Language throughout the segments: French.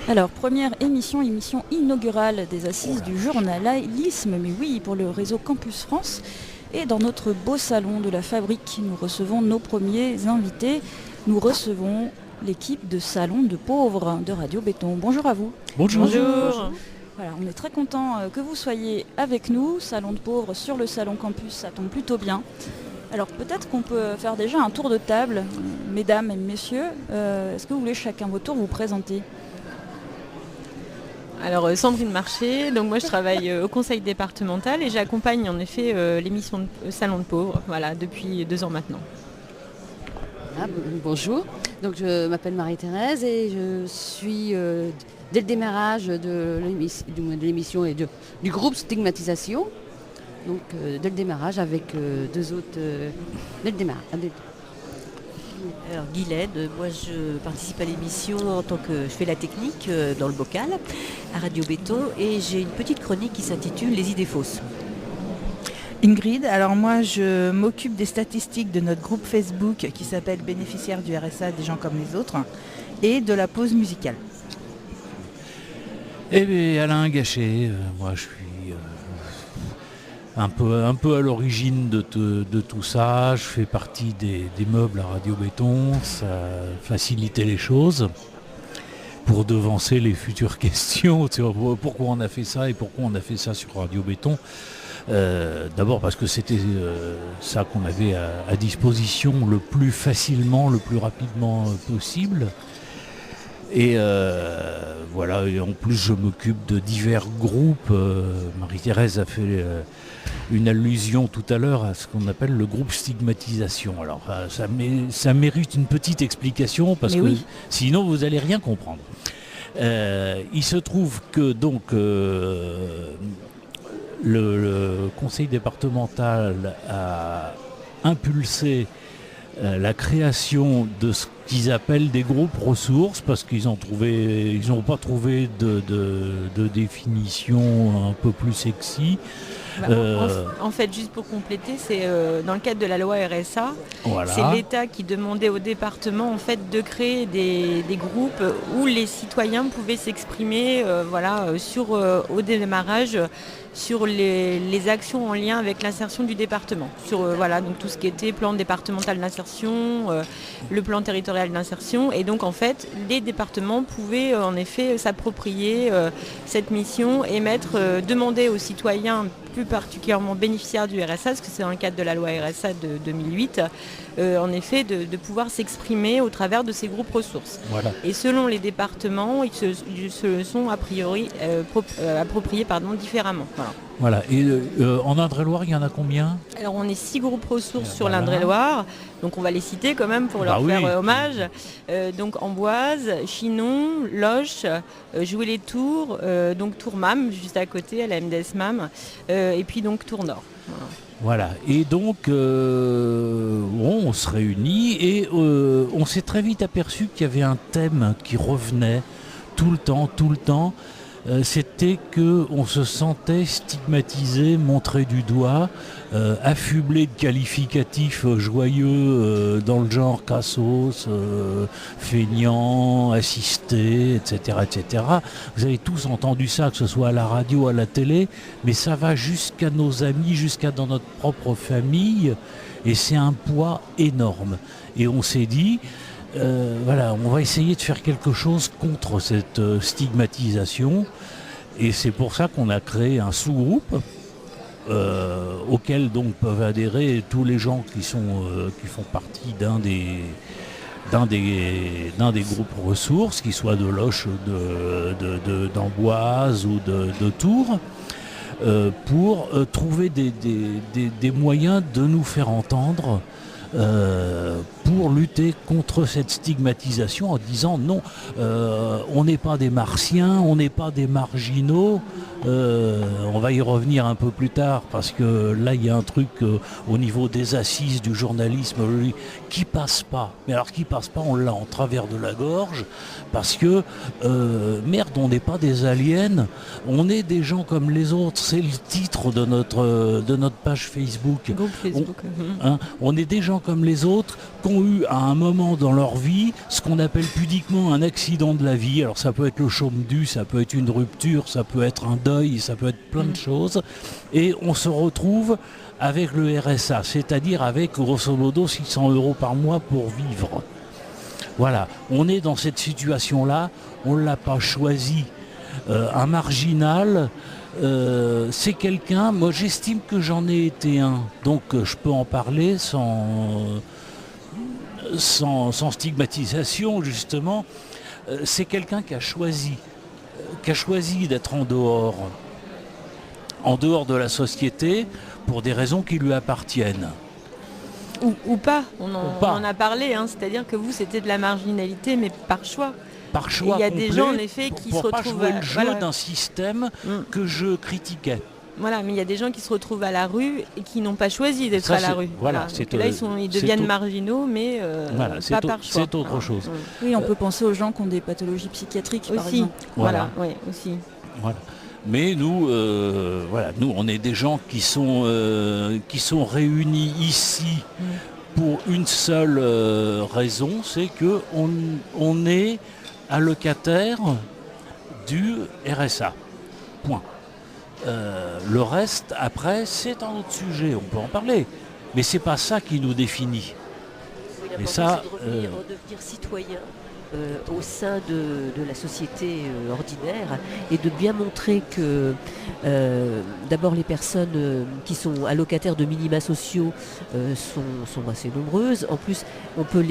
Alors, première émission inaugurale des Assises du journalisme, mais oui, pour le réseau Campus France. Et dans notre beau salon de la Fabrique, nous recevons nos premiers invités. Nous recevons l'équipe de Salon de Pauvres de Radio Béton. Bonjour à vous. Bonjour. Bonjour. Voilà, on est très content que vous soyez avec nous. Salon de Pauvres sur le Salon Campus, ça tombe plutôt bien. Alors peut-être qu'on peut faire déjà un tour de table, mesdames et messieurs. Est-ce que vous voulez chacun votre tour vous présenter ? Alors Sandrine Marché, donc moi je travaille au conseil départemental et j'accompagne en effet l'émission de Salon de Pauvres, voilà, depuis 2 ans maintenant. Bonjour, donc je m'appelle Marie-Thérèse et je suis dès le démarrage de l'émission et du groupe Stigmatisation, donc dès le démarrage avec 2 autres, dès le démarrage. Alors Guylaine, moi je participe à l'émission en tant que je fais la technique dans le bocal à Radio Béton et j'ai une petite chronique qui s'intitule Les idées fausses. Ingrid, alors moi je m'occupe des statistiques de notre groupe Facebook qui s'appelle Bénéficiaires du RSA des gens comme les autres et de la pause musicale. Eh bien Alain Gachet, moi je suis un peu à l'origine de tout ça. Je fais partie des meubles à Radio Béton, ça facilitait les choses pour devancer les futures questions sur pourquoi on a fait ça et pourquoi on a fait ça sur Radio Béton. D'abord parce que c'était ça qu'on avait à disposition le plus facilement, le plus rapidement possible. Et voilà, et en plus je m'occupe de divers groupes. Marie-Thérèse a fait une allusion tout à l'heure à ce qu'on appelle le groupe Stigmatisation. Alors ça mérite une petite explication parce que sinon vous n'allez rien comprendre. Il se trouve que donc le conseil départemental a impulsé la création de ce qu'ils appellent des groupes ressources parce qu'ils n'ont pas trouvé de définition un peu plus sexy. En fait, juste pour compléter, c'est dans le cadre de la loi RSA, voilà. C'est l'État qui demandait au département en fait de créer des groupes où les citoyens pouvaient s'exprimer au démarrage sur les actions en lien avec l'insertion du département. Sur donc tout ce qui était plan départemental d'insertion, le plan territorial d'insertion. Et donc en fait, les départements pouvaient en effet s'approprier cette mission et demander aux citoyens plus particulièrement bénéficiaires du RSA, parce que c'est dans le cadre de la loi RSA de 2008, en effet de pouvoir s'exprimer au travers de ces groupes ressources. Voilà. Et selon les départements, ils se sont a priori appropriés différemment. Voilà. Et en Indre-et-Loire, il y en a combien ? Alors on est 6 groupes ressources sur l'Indre-et-Loire, donc on va les citer quand même pour leur faire hommage. Donc Amboise, Chinon, Loches, Joué-les-Tours, donc Tourmam, juste à côté, à la MDS MAM, et puis donc Tour-Nord. Voilà, et donc on se réunit et on s'est très vite aperçu qu'il y avait un thème qui revenait tout le temps. C'était qu'on se sentait stigmatisé, montré du doigt, affublé de qualificatifs joyeux dans le genre cassos, feignant, assisté, etc., etc. Vous avez tous entendu ça, que ce soit à la radio, à la télé, mais ça va jusqu'à nos amis, jusqu'à dans notre propre famille, et c'est un poids énorme. Et on s'est dit... on va essayer de faire quelque chose contre cette stigmatisation et c'est pour ça qu'on a créé un sous-groupe auquel donc peuvent adhérer tous les gens qui font partie d'un des groupes ressources, qui soit de Loches, d'Amboise ou de Tours, pour trouver des moyens de nous faire entendre pour lutter contre cette stigmatisation en disant non, on n'est pas des martiens, on n'est pas des marginaux, on va y revenir un peu plus tard parce que là il y a un truc au niveau des assises du journalisme qui passe pas, mais alors qui passe pas, on l'a en travers de la gorge parce que merde, on n'est pas des aliens, on est des gens comme les autres, c'est le titre de notre page Facebook. Groupe Facebook. On est des gens gens comme les autres qui ont eu à un moment dans leur vie ce qu'on appelle pudiquement un accident de la vie. Alors ça peut être le chôme-du, ça peut être une rupture, ça peut être un deuil, ça peut être plein de choses. Et on se retrouve avec le RSA, c'est-à-dire avec grosso modo 600 € par mois pour vivre. Voilà, on est dans cette situation-là, on ne l'a pas choisi. Un marginal, c'est quelqu'un, moi j'estime que j'en ai été un, donc je peux en parler sans stigmatisation justement. C'est quelqu'un qui a choisi d'être en dehors de la société pour des raisons qui lui appartiennent. Ou pas, on en a parlé, hein, c'est-à-dire que vous c'était de la marginalité mais par choix. Par choix il y a complet, des gens en effet qui se pour retrouvent pas jouer le jeu d'un système que je critiquais. Voilà, mais il y a des gens qui se retrouvent à la rue et qui n'ont pas choisi d'être à la rue. Voilà, donc là ils deviennent marginaux, mais pas par choix. C'est autre chose. Oui, on peut penser aux gens qui ont des pathologies psychiatriques par aussi. exemple. Voilà, oui, aussi. Voilà. Mais nous, nous, on est des gens qui sont réunis ici pour une seule raison, c'est que on est allocataire du RSA. Point. Le reste, après, c'est un autre sujet, on peut en parler. Mais c'est pas ça qui nous définit. Et ça, c'est de devenir citoyen au sein de la société ordinaire et de bien montrer que d'abord les personnes qui sont allocataires de minima sociaux sont assez nombreuses. En plus, on peut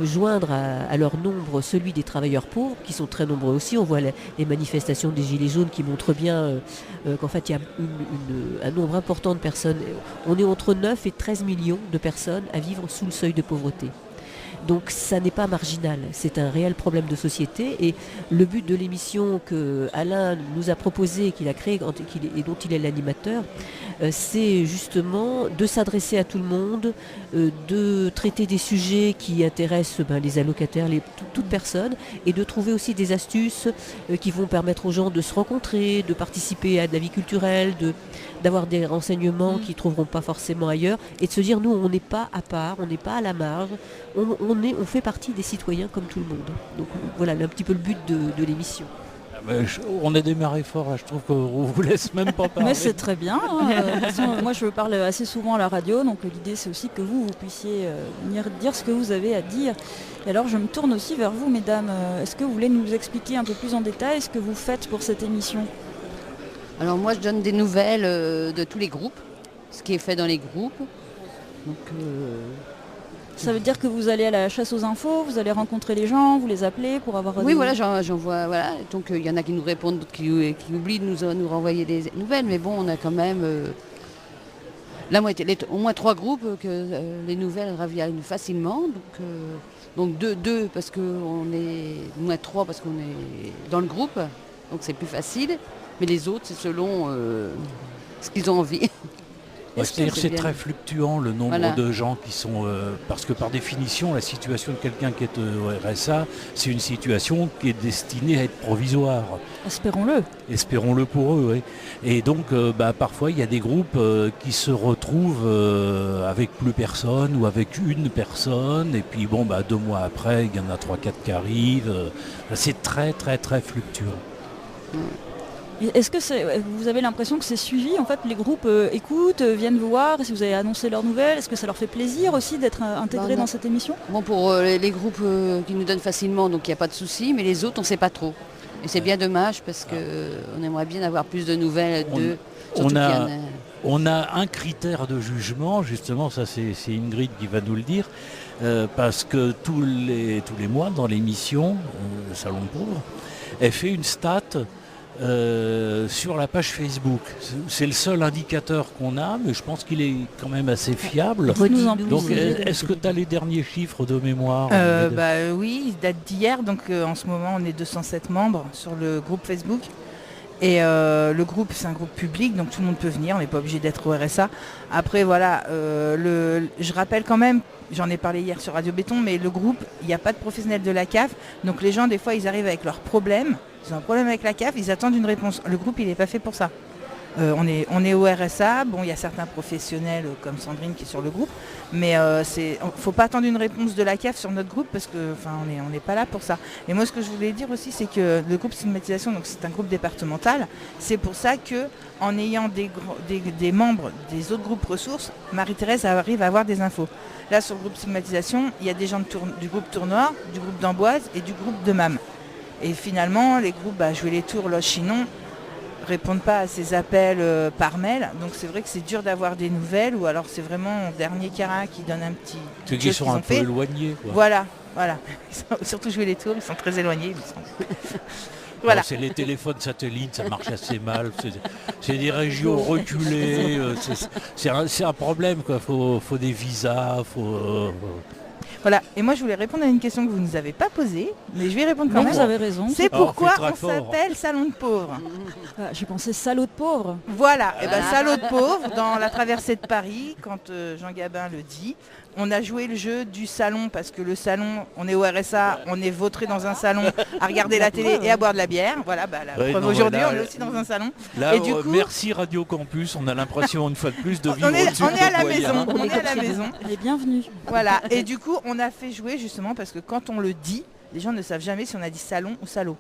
joindre à leur nombre celui des travailleurs pauvres qui sont très nombreux aussi. On voit les manifestations des Gilets jaunes qui montrent bien qu'en fait il y a un nombre important de personnes. On est entre 9 et 13 millions de personnes à vivre sous le seuil de pauvreté. Donc ça n'est pas marginal, c'est un réel problème de société et le but de l'émission que Alain nous a proposé, qu'il a créé et dont il est l'animateur, c'est justement de s'adresser à tout le monde, de traiter des sujets qui intéressent les allocataires, toute personne, et de trouver aussi des astuces qui vont permettre aux gens de se rencontrer, de participer à de la vie culturelle, d'avoir des renseignements qu'ils ne trouveront pas forcément ailleurs, et de se dire, nous, on n'est pas à part, on n'est pas à la marge, on fait partie des citoyens comme tout le monde. Donc voilà un petit peu le but de l'émission. On a démarré fort, là. Je trouve qu'on vous laisse même pas parler. Mais c'est très bien. De toute façon, moi je parle assez souvent à la radio, donc l'idée c'est aussi que vous puissiez venir dire ce que vous avez à dire. Et alors je me tourne aussi vers vous, mesdames. Est-ce que vous voulez nous expliquer un peu plus en détail ce que vous faites pour cette émission ? Alors moi je donne des nouvelles de tous les groupes, ce qui est fait dans les groupes. Donc, ça veut dire que vous allez à la chasse aux infos, vous allez rencontrer les gens, vous les appelez pour avoir... Oui, voilà, j'en vois, voilà. Donc il y en a qui nous répondent, d'autres qui oublient de nous renvoyer des nouvelles, mais bon, on a quand même la moitié, au moins 3 groupes que les nouvelles reviennent facilement. Donc 2 parce qu'on est, moins 3 parce qu'on est dans le groupe, donc c'est plus facile, mais les autres c'est selon ce qu'ils ont envie. C'est-à-dire c'est très fluctuant le nombre de gens qui sont... parce que par définition, la situation de quelqu'un qui est au RSA, c'est une situation qui est destinée à être provisoire. Espérons-le. Espérons-le pour eux, oui. Et donc, parfois, il y a des groupes qui se retrouvent avec plus personne ou avec une personne. Et puis, 2 mois après, il y en a 3-4 qui arrivent. C'est très, très, très fluctuant. Est-ce que vous avez l'impression que c'est suivi ? En fait, les groupes écoutent, viennent vous voir, si vous avez annoncé leurs nouvelles, est-ce que ça leur fait plaisir aussi d'être intégrés dans cette émission ? Bon, pour les groupes qui nous donnent facilement, donc il n'y a pas de souci, mais les autres, on ne sait pas trop. Et c'est bien dommage parce qu'on aimerait bien avoir plus de nouvelles d'eux. On a un critère de jugement, justement, ça c'est Ingrid qui va nous le dire, parce que tous les mois dans l'émission, le Salon de Pauvres, elle fait une stat sur la page Facebook. C'est le seul indicateur qu'on a, mais je pense qu'il est quand même assez fiable. Donc, est-ce que tu as les derniers chiffres de mémoire ? Oui, ils datent d'hier, donc en ce moment on est 207 membres sur le groupe Facebook. Et le groupe, c'est un groupe public, donc tout le monde peut venir, on n'est pas obligé d'être au RSA. Après, voilà, je rappelle quand même, j'en ai parlé hier sur Radio Béton, mais le groupe, il n'y a pas de professionnels de la CAF, donc les gens, des fois, ils arrivent avec leurs problèmes, ils ont un problème avec la CAF, ils attendent une réponse. Le groupe, il n'est pas fait pour ça. On est au RSA, bon il y a certains professionnels comme Sandrine qui est sur le groupe, mais faut pas attendre une réponse de la CAF sur notre groupe parce que on n'est pas là pour ça. Et moi ce que je voulais dire aussi c'est que le groupe stigmatisation, donc c'est un groupe départemental, c'est pour ça que en ayant des membres des autres groupes ressources, Marie-Thérèse arrive à avoir des infos. Là sur le groupe stigmatisation, il y a des gens du groupe Tournoir, du groupe d'Amboise et du groupe de MAM. Et finalement les groupes Jouer les Tours, Loge Chinon répondent pas à ces appels par mail, donc c'est vrai que c'est dur d'avoir des nouvelles, ou alors c'est vraiment dernier carat qui donne un petit... Ceux qui sont un peu éloignés. Voilà. Surtout Jouer les Tours, ils sont très éloignés. Voilà. C'est les téléphones satellites, ça marche assez mal. C'est des régions reculées. C'est un problème, quoi. Faut des visas, Voilà, et moi je voulais répondre à une question que vous ne nous avez pas posée, mais je vais répondre quand même. Vous avez raison. C'est pourquoi on s'appelle Salon de pauvres. J'ai pensé salaud de pauvre. Voilà, et salaud de pauvres, dans la traversée de Paris, quand Jean Gabin le dit, on a joué le jeu du salon, parce que le salon, on est au RSA, on est vautré dans un salon à regarder la télé et à boire de la bière. Voilà, preuve aujourd'hui, on est aussi dans un salon. Là, et du coup, merci Radio Campus, on a l'impression une fois de plus de vivre au-dessus on est à la maison, on est à la maison. Elle est bienvenue. Voilà, et du coup, on a fait jouer justement parce que quand on le dit, les gens ne savent jamais si on a dit salon ou salaud.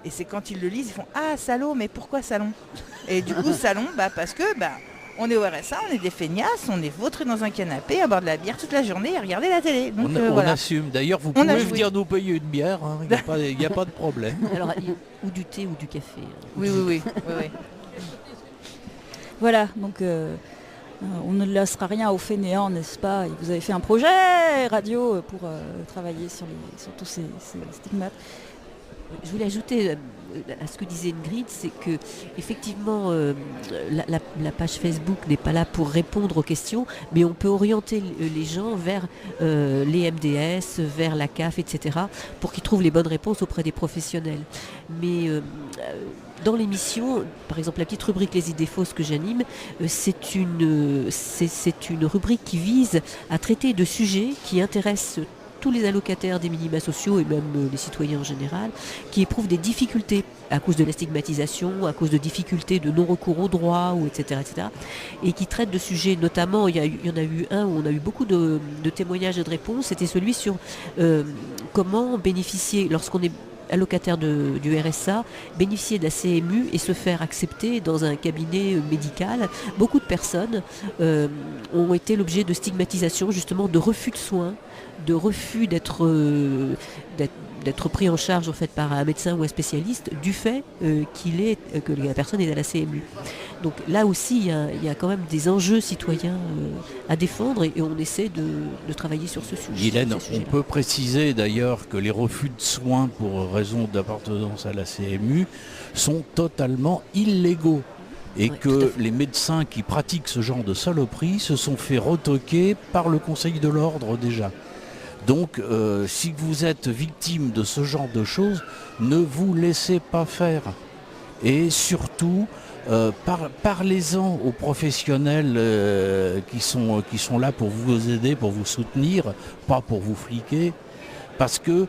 Et c'est quand ils le lisent, ils font ah salaud, mais pourquoi salon? Et du coup salon, parce que on est au RSA, on est des feignasses, on est vautrés dans un canapé à boire de la bière toute la journée et à regarder la télé. Donc, on assume. D'ailleurs, vous pouvez venir nous payer une bière, il n'y a pas de problème. Alors, ou du thé ou du café. Oui. Voilà, donc on ne laissera rien aux fainéants, n'est-ce pas? Et vous avez fait un projet radio pour travailler sur tous ces stigmates. Je voulais ajouter à ce que disait Ingrid, c'est que effectivement la page Facebook n'est pas là pour répondre aux questions, mais on peut orienter les gens vers les MDS, vers la CAF, etc., pour qu'ils trouvent les bonnes réponses auprès des professionnels. Mais dans l'émission, par exemple la petite rubrique Les idées fausses que j'anime, c'est une rubrique qui vise à traiter de sujets qui intéressent tous les allocataires des minima sociaux et même les citoyens en général, qui éprouvent des difficultés à cause de la stigmatisation, à cause de difficultés de non-recours aux droits, etc., et qui traitent de sujets, notamment, il y en a eu un où on a eu beaucoup de témoignages et de réponses, c'était celui sur comment bénéficier, lorsqu'on est allocataire du RSA, bénéficier de la CMU et se faire accepter dans un cabinet médical. Beaucoup de personnes ont été l'objet de stigmatisation, justement de refus de soins, de refus d'être pris en charge en fait par un médecin ou un spécialiste du fait que la personne est à la CMU. Donc là aussi il y a quand même des enjeux citoyens à défendre et on essaie de travailler sur ce sujet. Guylaine, on peut préciser d'ailleurs que les refus de soins pour raison d'appartenance à la CMU sont totalement illégaux. Et que les médecins qui pratiquent ce genre de saloperie se sont fait retoquer par le Conseil de l'Ordre déjà. Donc si vous êtes victime de ce genre de choses, ne vous laissez pas faire. Et surtout, parlez-en aux professionnels qui sont là pour vous aider, pour vous soutenir, pas pour vous fliquer. Parce que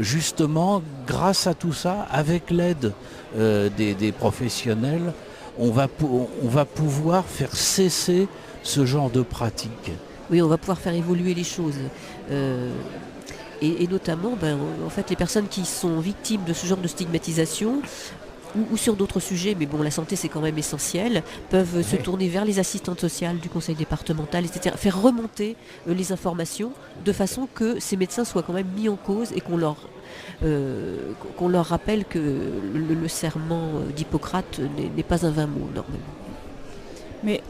justement, grâce à tout ça, avec l'aide des professionnels, on va pouvoir faire cesser ce genre de pratique. Oui, on va pouvoir faire évoluer les choses. Et notamment, en fait, les personnes qui sont victimes de ce genre de stigmatisation ou sur d'autres sujets, mais bon, la santé c'est quand même essentiel, peuvent se tourner vers les assistantes sociales du conseil départemental, etc. Faire remonter les informations de façon que ces médecins soient quand même mis en cause et qu'on leur rappelle que le serment d'Hippocrate n'est pas un vain mot, normalement. Mais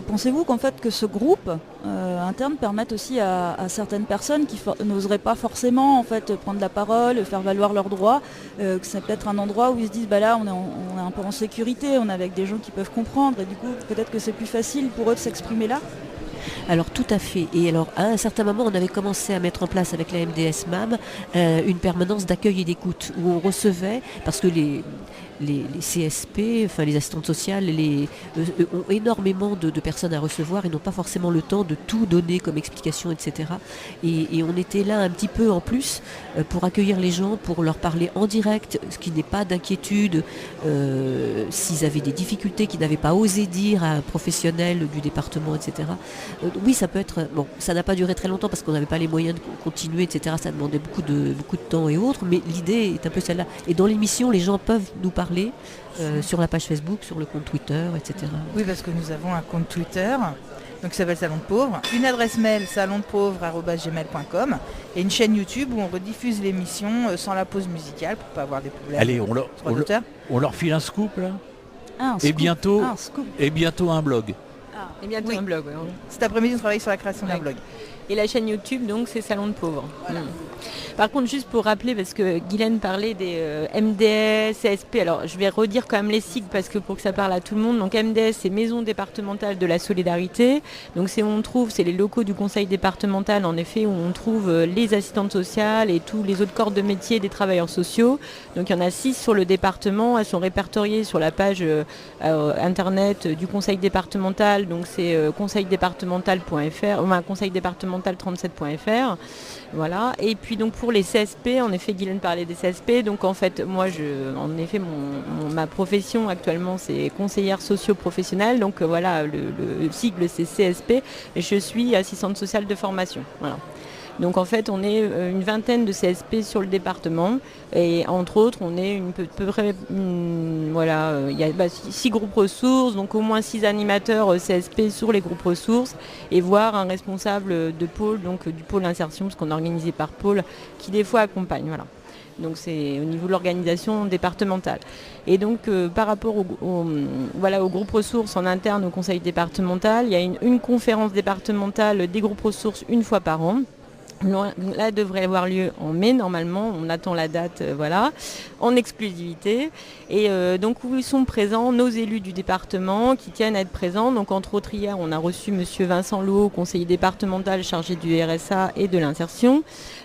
pensez-vous qu'en fait que ce groupe interne permette aussi à certaines personnes qui n'oseraient pas forcément en fait prendre la parole, faire valoir leurs droits, que c'est peut-être un endroit où ils se disent là on est un peu en sécurité, on est avec des gens qui peuvent comprendre et du coup peut-être que c'est plus facile pour eux de s'exprimer là? Alors tout à fait. Et alors à un certain moment, on avait commencé à mettre en place avec la MDS MAM une permanence d'accueil et d'écoute où on recevait, parce que les CSP, enfin les assistantes sociales, ont énormément de personnes à recevoir et n'ont pas forcément le temps de tout donner comme explication, etc. Et on était là un petit peu en plus pour accueillir les gens, pour leur parler en direct, ce qui n'est pas d'inquiétude, s'ils avaient des difficultés qu'ils n'avaient pas osé dire à un professionnel du département, etc. Oui, ça peut être... Bon, ça n'a pas duré très longtemps parce qu'on n'avait pas les moyens de continuer, etc. Ça demandait beaucoup de temps et autres, mais l'idée est un peu celle-là. Et dans l'émission, les gens peuvent nous parler sur la page Facebook, sur le compte Twitter, etc. Oui, parce que nous avons un compte Twitter donc qui s'appelle Salon de Pauvres, une adresse mail salondepauvres@gmail.com et une chaîne YouTube où on rediffuse l'émission sans la pause musicale pour pas avoir des problèmes. Allez, on leur file un scoop là. Et bientôt un blog. Et bientôt un blog. Ouais. Cet après-midi, on travaille sur la création d'un blog. Et la chaîne YouTube, donc, c'est Salon de Pauvres. Voilà. Par contre, juste pour rappeler, parce que Guylaine parlait des MDS, CSP, alors je vais redire quand même les sigles parce que pour que ça parle à tout le monde. Donc MDS, c'est Maison départementale de la solidarité. Donc c'est où on trouve, c'est les locaux du conseil départemental, en effet, où on trouve les assistantes sociales et tous les autres corps de métier des travailleurs sociaux. Donc il y en a 6 sur le département. Elles sont répertoriées sur la page internet du conseil départemental. Donc c'est conseildépartemental.fr, conseildépartemental37.fr. Voilà. Et puis donc pour les CSP, en effet Guylaine parlait des CSP, donc en fait moi ma profession actuellement c'est conseillère socio-professionnelle, donc voilà le sigle c'est CSP et je suis assistante sociale de formation. Voilà. Donc en fait on est une vingtaine de CSP sur le département et entre autres on est il y a 6 groupes ressources, donc au moins 6 animateurs CSP sur les groupes ressources et voire un responsable de pôle, donc du pôle insertion, parce qu'on est organisé par pôle, qui des fois accompagne. Voilà. Donc c'est au niveau de l'organisation départementale. Et donc par rapport au groupe ressources en interne au conseil départemental, il y a une conférence départementale des groupes ressources une fois par an. Là devrait avoir lieu en mai normalement, on attend la date en exclusivité et donc où ils sont présents nos élus du département qui tiennent à être présents. Donc entre autres hier on a reçu monsieur Vincent Lowe, conseiller départemental chargé du RSA et de l'insertion,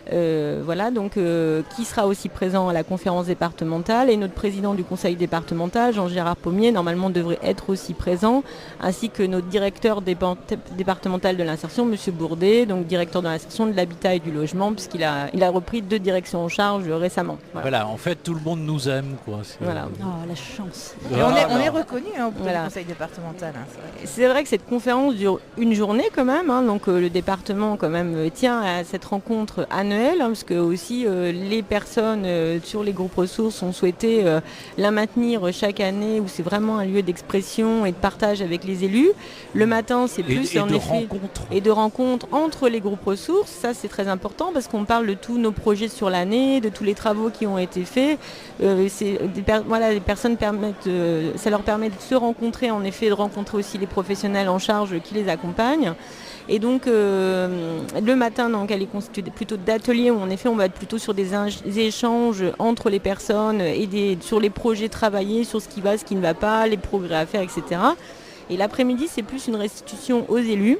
qui sera aussi présent à la conférence départementale, et notre président du conseil départemental Jean-Gérard Pommier normalement devrait être aussi présent, ainsi que notre directeur départemental de l'insertion monsieur Bourdet, donc directeur de l'insertion, de l'habitat et du logement, puisqu'il a repris 2 directions en charge récemment. Voilà, en fait tout le monde nous aime quoi. Voilà. Oh la chance. Et on est reconnu pour le conseil départemental. C'est vrai que cette conférence dure une journée quand même, donc le département quand même tient à cette rencontre annuelle, parce que aussi les personnes sur les groupes ressources ont souhaité la maintenir chaque année, où c'est vraiment un lieu d'expression et de partage avec les élus. Le matin c'est plus de rencontres entre les groupes ressources. Ça c'est très important parce qu'on parle de tous nos projets sur l'année, de tous les travaux qui ont été faits. Les personnes ça leur permet de se rencontrer, en effet, de rencontrer aussi les professionnels en charge qui les accompagnent. Et donc le matin, donc, elle est constituée plutôt d'ateliers où en effet on va être plutôt sur des échanges entre les personnes et sur les projets travaillés, sur ce qui va, ce qui ne va pas, les progrès à faire, etc. Et l'après-midi c'est plus une restitution aux élus.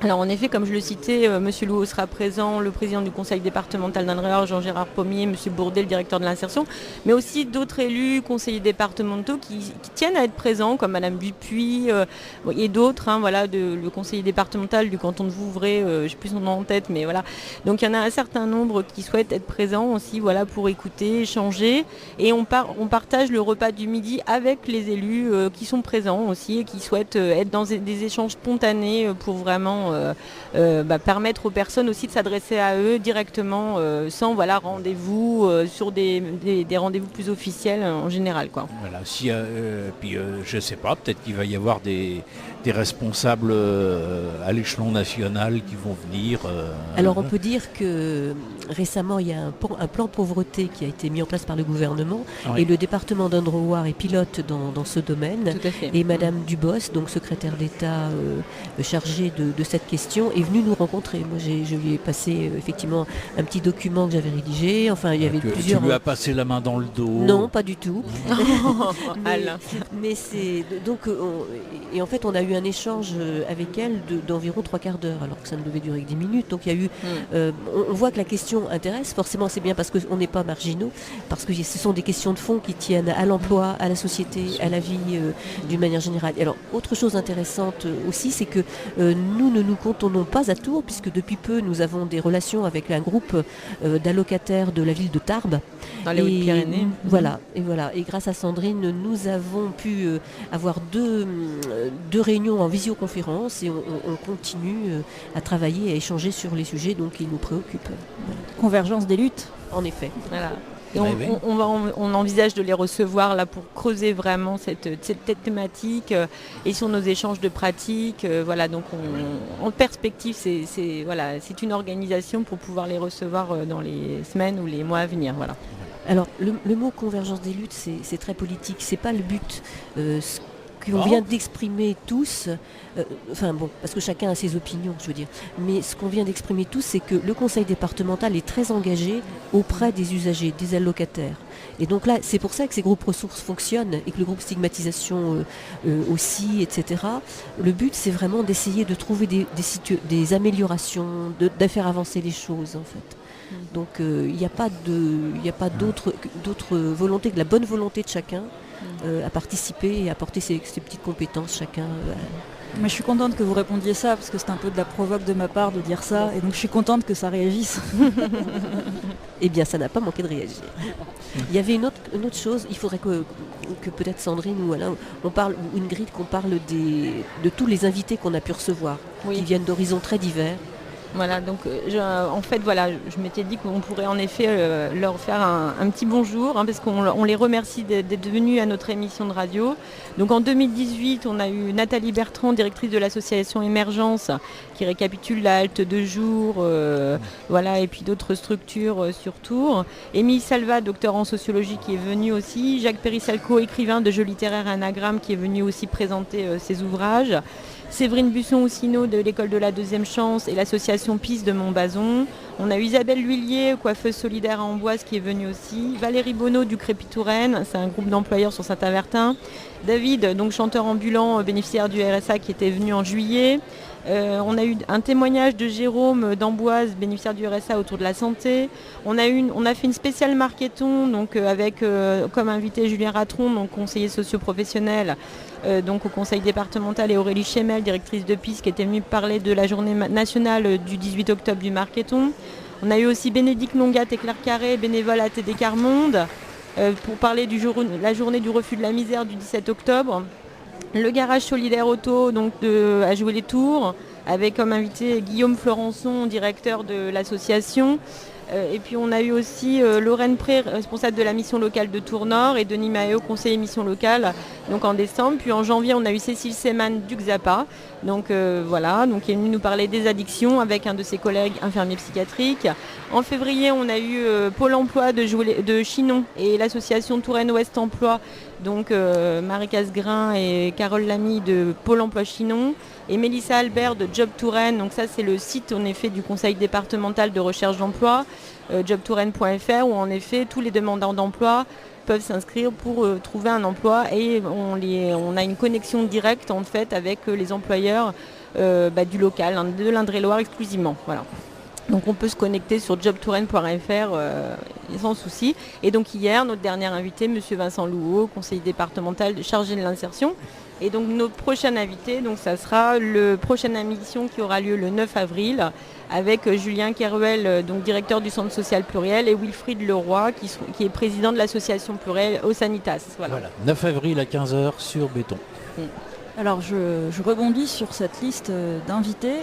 Alors en effet, comme je le citais, M. Louot sera présent, le président du conseil départemental d'Indre-et-Loire, Jean-Gérard Pommier, M. Bourdet, le directeur de l'insertion, mais aussi d'autres élus, conseillers départementaux qui tiennent à être présents, comme Mme Dupuis et d'autres, le conseiller départemental du canton de Vouvray, je n'ai plus son nom en tête, mais voilà. Donc il y en a un certain nombre qui souhaitent être présents aussi, pour écouter, échanger, et on partage le repas du midi avec les élus qui sont présents aussi et qui souhaitent être dans des échanges spontanés pour vraiment permettre aux personnes aussi de s'adresser à eux directement sans rendez-vous sur des rendez-vous plus officiels en général quoi. Voilà, je sais pas, peut-être qu'il va y avoir des responsables à l'échelon national qui vont venir. Alors on peut dire que récemment il y a un plan pauvreté qui a été mis en place par le gouvernement, et le département d'Indre-et-Loire est pilote dans ce domaine. Tout à fait. Et Madame Dubos, donc secrétaire d'État chargée de cette question, est venue nous rencontrer. Moi je lui ai passé effectivement un petit document que j'avais rédigé. Enfin il y avait plusieurs. Tu lui as passé la main dans le dos? Non, pas du tout. Alain. Mais c'est donc et en fait on a eu eu un échange avec elle d'environ 3/4 d'heure, alors que ça ne devait durer que 10 minutes. Donc il y a eu, on voit que la question intéresse, forcément c'est bien parce qu'on n'est pas marginaux, parce que ce sont des questions de fond qui tiennent à l'emploi, à la société, à la vie d'une manière générale. Et alors, autre chose intéressante aussi, c'est que nous ne nous cantonnons pas à Tours, puisque depuis peu nous avons des relations avec un groupe d'allocataires de la ville de Tarbes. Dans les Hautes-Pyrénées. Voilà. Et grâce à Sandrine, nous avons pu avoir deux réunions en visioconférence et on continue à travailler et à échanger sur les sujets qui nous préoccupent. Voilà. Convergence des luttes. En effet. Voilà. Et on envisage de les recevoir là pour creuser vraiment cette thématique et sur nos échanges de pratiques. Voilà, donc en perspective, c'est une organisation pour pouvoir les recevoir dans les semaines ou les mois à venir. Voilà. Alors le mot convergence des luttes, c'est très politique. C'est pas le but. Ce qu'on vient d'exprimer tous, parce que chacun a ses opinions, je veux dire. Mais ce qu'on vient d'exprimer tous, c'est que le conseil départemental est très engagé auprès des usagers, des allocataires. Et donc là, c'est pour ça que ces groupes ressources fonctionnent et que le groupe stigmatisation aussi, etc. Le but, c'est vraiment d'essayer de trouver des améliorations, de faire avancer les choses, en fait. Donc il n'y a pas d'autre volonté que la bonne volonté de chacun à participer et à apporter ses petites compétences chacun. Mais je suis contente que vous répondiez ça, parce que c'est un peu de la provoque de ma part de dire ça, et donc je suis contente que ça réagisse. Eh bien, ça n'a pas manqué de réagir. Il y avait une autre chose, il faudrait que peut-être Sandrine ou Alain, on parle, ou Ingrid, qu'on parle de tous les invités qu'on a pu recevoir, qui viennent d'horizons très divers. Voilà, donc je m'étais dit qu'on pourrait en effet leur faire un petit bonjour, parce qu'on les remercie d'être venus à notre émission de radio. Donc en 2018, on a eu Nathalie Bertrand, directrice de l'association Émergence, qui récapitule la halte de jour, et puis d'autres structures sur Tours. Émile Salva, docteur en sociologie, qui est venu aussi. Jacques Périssalco, écrivain de jeux littéraires et anagrammes, qui est venu aussi présenter ses ouvrages. Séverine Busson-Houssineau de l'école de la deuxième chance et l'association PIS de Montbazon. On a eu Isabelle L'Huillier, coiffeuse solidaire à Amboise, qui est venue aussi. Valérie Bonneau du Crépy-Touraine, c'est un groupe d'employeurs sur Saint-Avertin. David, donc chanteur ambulant, bénéficiaire du RSA, qui était venu en juillet. On a eu un témoignage de Jérôme d'Amboise, bénéficiaire du RSA autour de la santé. On a fait une spéciale marketon, donc avec comme invité Julien Ratron, donc conseiller socio-professionnel, donc au conseil départemental, et Aurélie Chemel, directrice de PIS, qui était venue parler de la journée nationale du 18 octobre du marketon. On a eu aussi Bénédicte Longat et Claire Carré, bénévole à TD Carmonde, pour parler la journée du refus de la misère du 17 octobre. Le garage solidaire auto à jouer les tours, avec comme invité Guillaume Florençon, directeur de l'association. Et puis on a eu aussi Lorraine Pré, responsable de la mission locale de Tours Nord, et Denis Maheu, conseiller mission locale, donc en décembre. Puis en janvier, on a eu Cécile Seman du XAPA, donc qui est venue nous parler des addictions avec un de ses collègues infirmiers psychiatriques. En février, on a eu Pôle emploi de Chinon et l'association Touraine Ouest Emploi, donc Marie Casgrain et Carole Lamy de Pôle emploi Chinon, et Mélissa Albert de Job Touraine. Donc ça, c'est le site en effet du conseil départemental de recherche d'emploi, jobtouraine.fr, où en effet tous les demandeurs d'emploi peuvent s'inscrire pour trouver un emploi, et on a une connexion directe en fait avec les employeurs du local, de l'Indre-et-Loire exclusivement. Voilà. Donc on peut se connecter sur jobtouraine.fr sans souci. Et donc hier, notre dernier invité, M. Vincent Louot, conseiller départemental chargé de l'insertion. Et donc notre prochain invité, donc ça sera le prochaine émission qui aura lieu le 9 avril avec Julien Kerouel, donc directeur du Centre social pluriel, et Wilfried Leroy, qui est président de l'association plurielle au Sanitas. Voilà, 9 avril à 15h sur Béton. Alors je rebondis sur cette liste d'invités.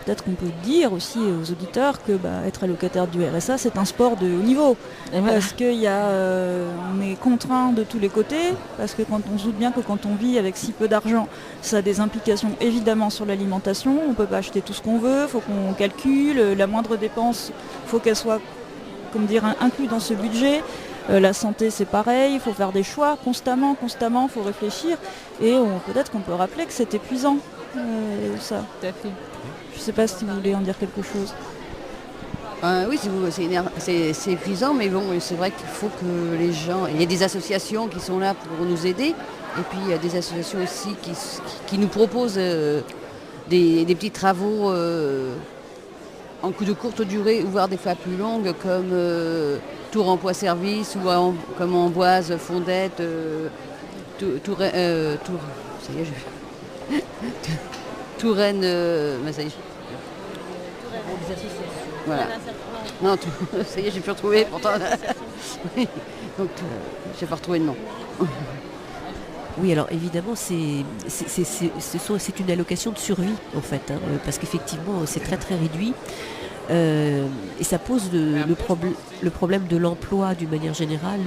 Peut-être qu'on peut dire aussi aux auditeurs que être allocataire du RSA, c'est un sport de haut niveau. Parce qu'on est contraint de tous les côtés, parce que on se doute bien que quand on vit avec si peu d'argent, ça a des implications évidemment sur l'alimentation. On ne peut pas acheter tout ce qu'on veut, il faut qu'on calcule. La moindre dépense, il faut qu'elle soit incluse dans ce budget. La santé, c'est pareil, il faut faire des choix constamment, il faut réfléchir. Et peut-être qu'on peut rappeler que c'est épuisant, ça. Tout à fait. Je ne sais pas si vous voulez en dire quelque chose. Oui, c'est épuisant, mais bon, c'est vrai qu'il faut que les gens... Il y a des associations qui sont là pour nous aider, et puis il y a des associations aussi qui nous proposent des petits travaux en coup de courte durée, voire des fois plus longues, comme Tour Emploi Service, ou comme Amboise, Fondette, Touraine... ça y est, Touraine... ça y est, voilà. Non, ça y est, j'ai pu retrouver pourtant. Donc, j'ai pas retrouvé le nom. Oui, alors évidemment, c'est une allocation de survie, en fait, hein, parce qu'effectivement, c'est très très réduit. Et ça pose le problème de l'emploi d'une manière générale,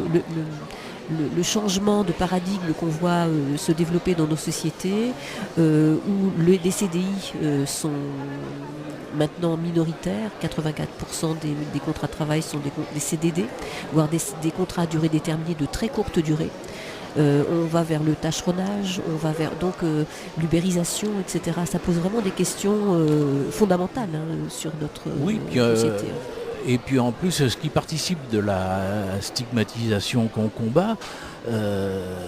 le changement de paradigme qu'on voit se développer dans nos sociétés, où les CDI sont maintenant minoritaires, 84% des contrats de travail sont des CDD, voire des contrats à durée déterminée de très courte durée. On va vers le tâcheronnage, on va vers l'ubérisation, etc. Ça pose vraiment des questions fondamentales sur notre société. Et puis en plus, ce qui participe de la stigmatisation qu'on combat,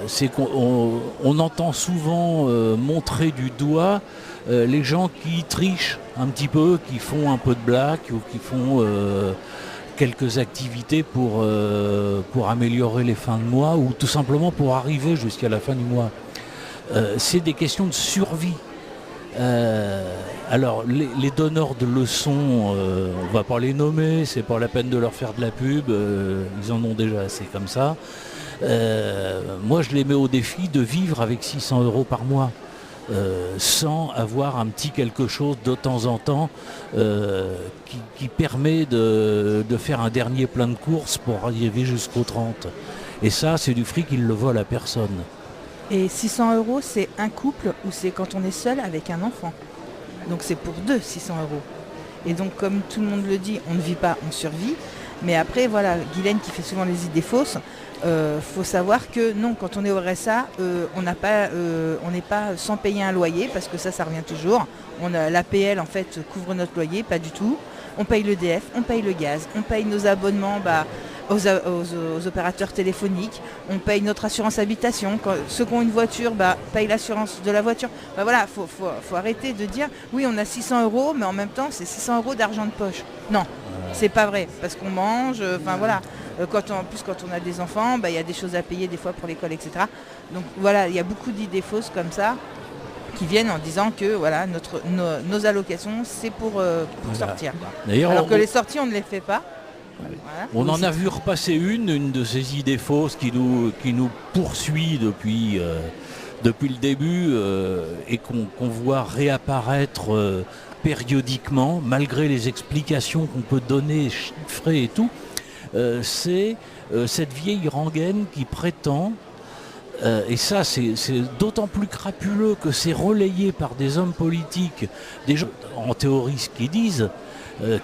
c'est qu'on entend souvent montrer du doigt les gens qui trichent un petit peu, qui font un peu de blague ou qui font quelques activités pour améliorer les fins de mois ou tout simplement pour arriver jusqu'à la fin du mois. C'est des questions de survie. Alors les donneurs de leçons, on va pas les nommer, c'est pas la peine de leur faire de la pub, ils en ont déjà assez comme ça. Moi je les mets au défi de vivre avec 600 € par mois, sans avoir un petit quelque chose de temps en temps qui permet de faire un dernier plein de courses pour arriver jusqu'au 30. Et ça c'est du fric, ils le volent à personne. Et 600 €, c'est un couple ou c'est quand on est seul avec un enfant. Donc c'est pour deux, 600 €. Et donc comme tout le monde le dit, on ne vit pas, on survit. Mais après, voilà, Guylaine qui fait souvent les idées fausses, faut savoir que non, quand on est au RSA, on n'est pas sans payer un loyer, parce que ça revient toujours. L'APL en fait couvre notre loyer, pas du tout. On paye l'EDF, on paye le gaz, on paye nos abonnements aux opérateurs téléphoniques, on paye notre assurance habitation. Ceux qui ont une voiture payent l'assurance de la voiture. Voilà, faut arrêter de dire oui, on a 600 €, mais en même temps c'est 600 € d'argent de poche. Non, c'est pas vrai, parce qu'on mange, voilà. Quand on a des enfants, il y a des choses à payer des fois pour l'école, etc. Donc voilà, il y a beaucoup d'idées fausses comme ça qui viennent en disant que voilà, nos allocations c'est pour sortir. D'ailleurs, alors que les sorties on ne les fait pas. Voilà. On en a vu repasser une de ces idées fausses qui nous poursuit depuis le début et qu'on voit réapparaître périodiquement malgré les explications qu'on peut donner, chiffrées et tout. C'est cette vieille rengaine qui prétend, et ça c'est d'autant plus crapuleux que c'est relayé par des hommes politiques, des gens en théorie qui disent,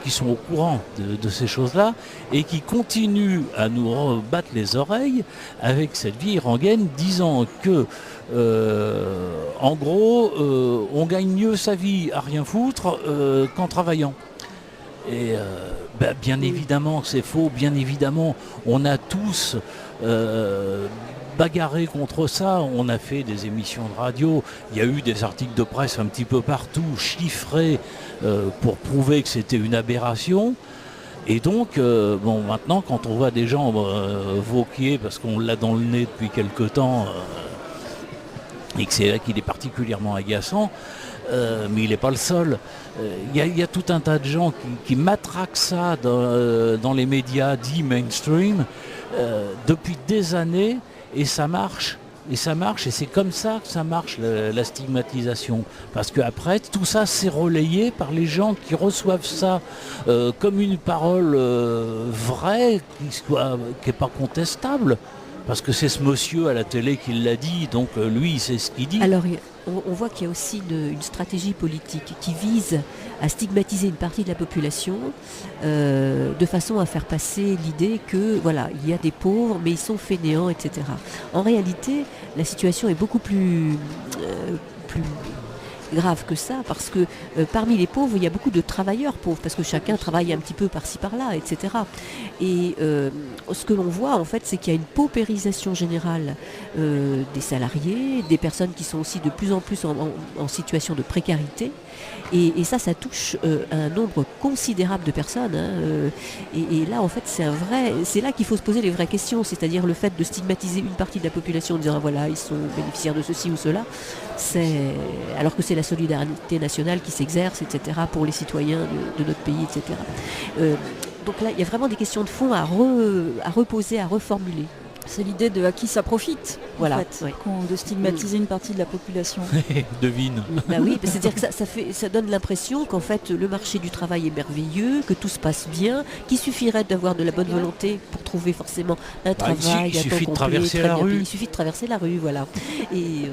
qui sont au courant de ces choses-là et qui continuent à nous battre les oreilles avec cette vieille rengaine disant que en gros on gagne mieux sa vie à rien foutre qu'en travaillant. Et bien évidemment c'est faux, bien évidemment on a tous bagarré contre ça, on a fait des émissions de radio, il y a eu des articles de presse un petit peu partout, chiffrés pour prouver que c'était une aberration. Et donc, maintenant quand on voit des gens voquer, parce qu'on l'a dans le nez depuis quelque temps, et que c'est là qu'il est particulièrement agaçant, mais il n'est pas le seul. Il y a tout un tas de gens qui matraquent ça dans les médias dits mainstream depuis des années, et ça marche. Et c'est comme ça que ça marche, la stigmatisation. Parce qu'après, tout ça c'est relayé par les gens qui reçoivent ça comme une parole vraie, qui n'est pas contestable. Parce que c'est ce monsieur à la télé qui l'a dit, donc lui il sait ce qu'il dit. Alors on voit qu'il y a aussi une stratégie politique qui vise à stigmatiser une partie de la population de façon à faire passer l'idée que voilà, il y a des pauvres mais ils sont fainéants, etc. En réalité, la situation est beaucoup plus grave que ça, parce que parmi les pauvres, il y a beaucoup de travailleurs pauvres, parce que chacun travaille un petit peu par-ci par-là, etc. Et ce que l'on voit, en fait, c'est qu'il y a une paupérisation générale des salariés, des personnes qui sont aussi de plus en plus en situation de précarité. Et ça touche un nombre considérable de personnes. Et là, en fait, c'est là qu'il faut se poser les vraies questions. C'est-à-dire le fait de stigmatiser une partie de la population en disant ah, voilà, ils sont bénéficiaires de ceci ou cela, alors que c'est la solidarité nationale qui s'exerce, etc., pour les citoyens de notre pays, etc. Donc là, il y a vraiment des questions de fond à reposer, à reformuler. C'est l'idée de à qui ça profite, voilà, en fait, de stigmatiser une partie de la population. Devine. Bah oui, c'est-à-dire que ça donne l'impression qu'en fait le marché du travail est merveilleux, que tout se passe bien, qu'il suffirait d'avoir de la bonne volonté pour trouver forcément un travail. Il suffit de traverser la rue. Il suffit de traverser la rue, voilà. Et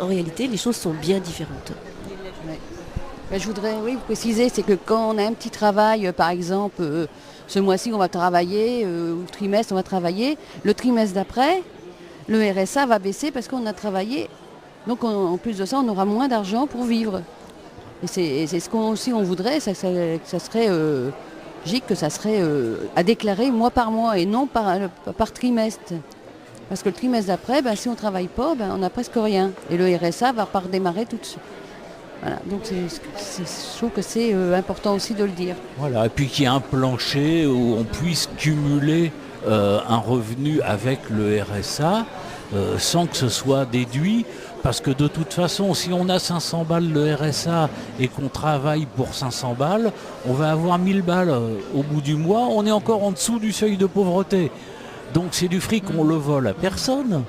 en réalité, les choses sont bien différentes. Ouais. Je voudrais vous préciser, c'est que quand on a un petit travail, par exemple, ce mois-ci on va travailler, ou le trimestre on va travailler, le trimestre d'après, le RSA va baisser parce qu'on a travaillé. Donc en plus de ça, on aura moins d'argent pour vivre. Et c'est ce qu'on voudrait, ça serait logique, que ça serait à déclarer mois par mois et non par trimestre. Parce que le trimestre d'après, si on ne travaille pas, on n'a presque rien. Et le RSA va pas redémarrer tout de suite. Voilà, donc je trouve que c'est important aussi de le dire. Voilà, et puis qu'il y ait un plancher où on puisse cumuler un revenu avec le RSA sans que ce soit déduit, parce que de toute façon, si on a 500 balles le RSA et qu'on travaille pour 500 balles, on va avoir 1000 balles au bout du mois, on est encore en dessous du seuil de pauvreté. Donc c'est du fric, on le vole à personne.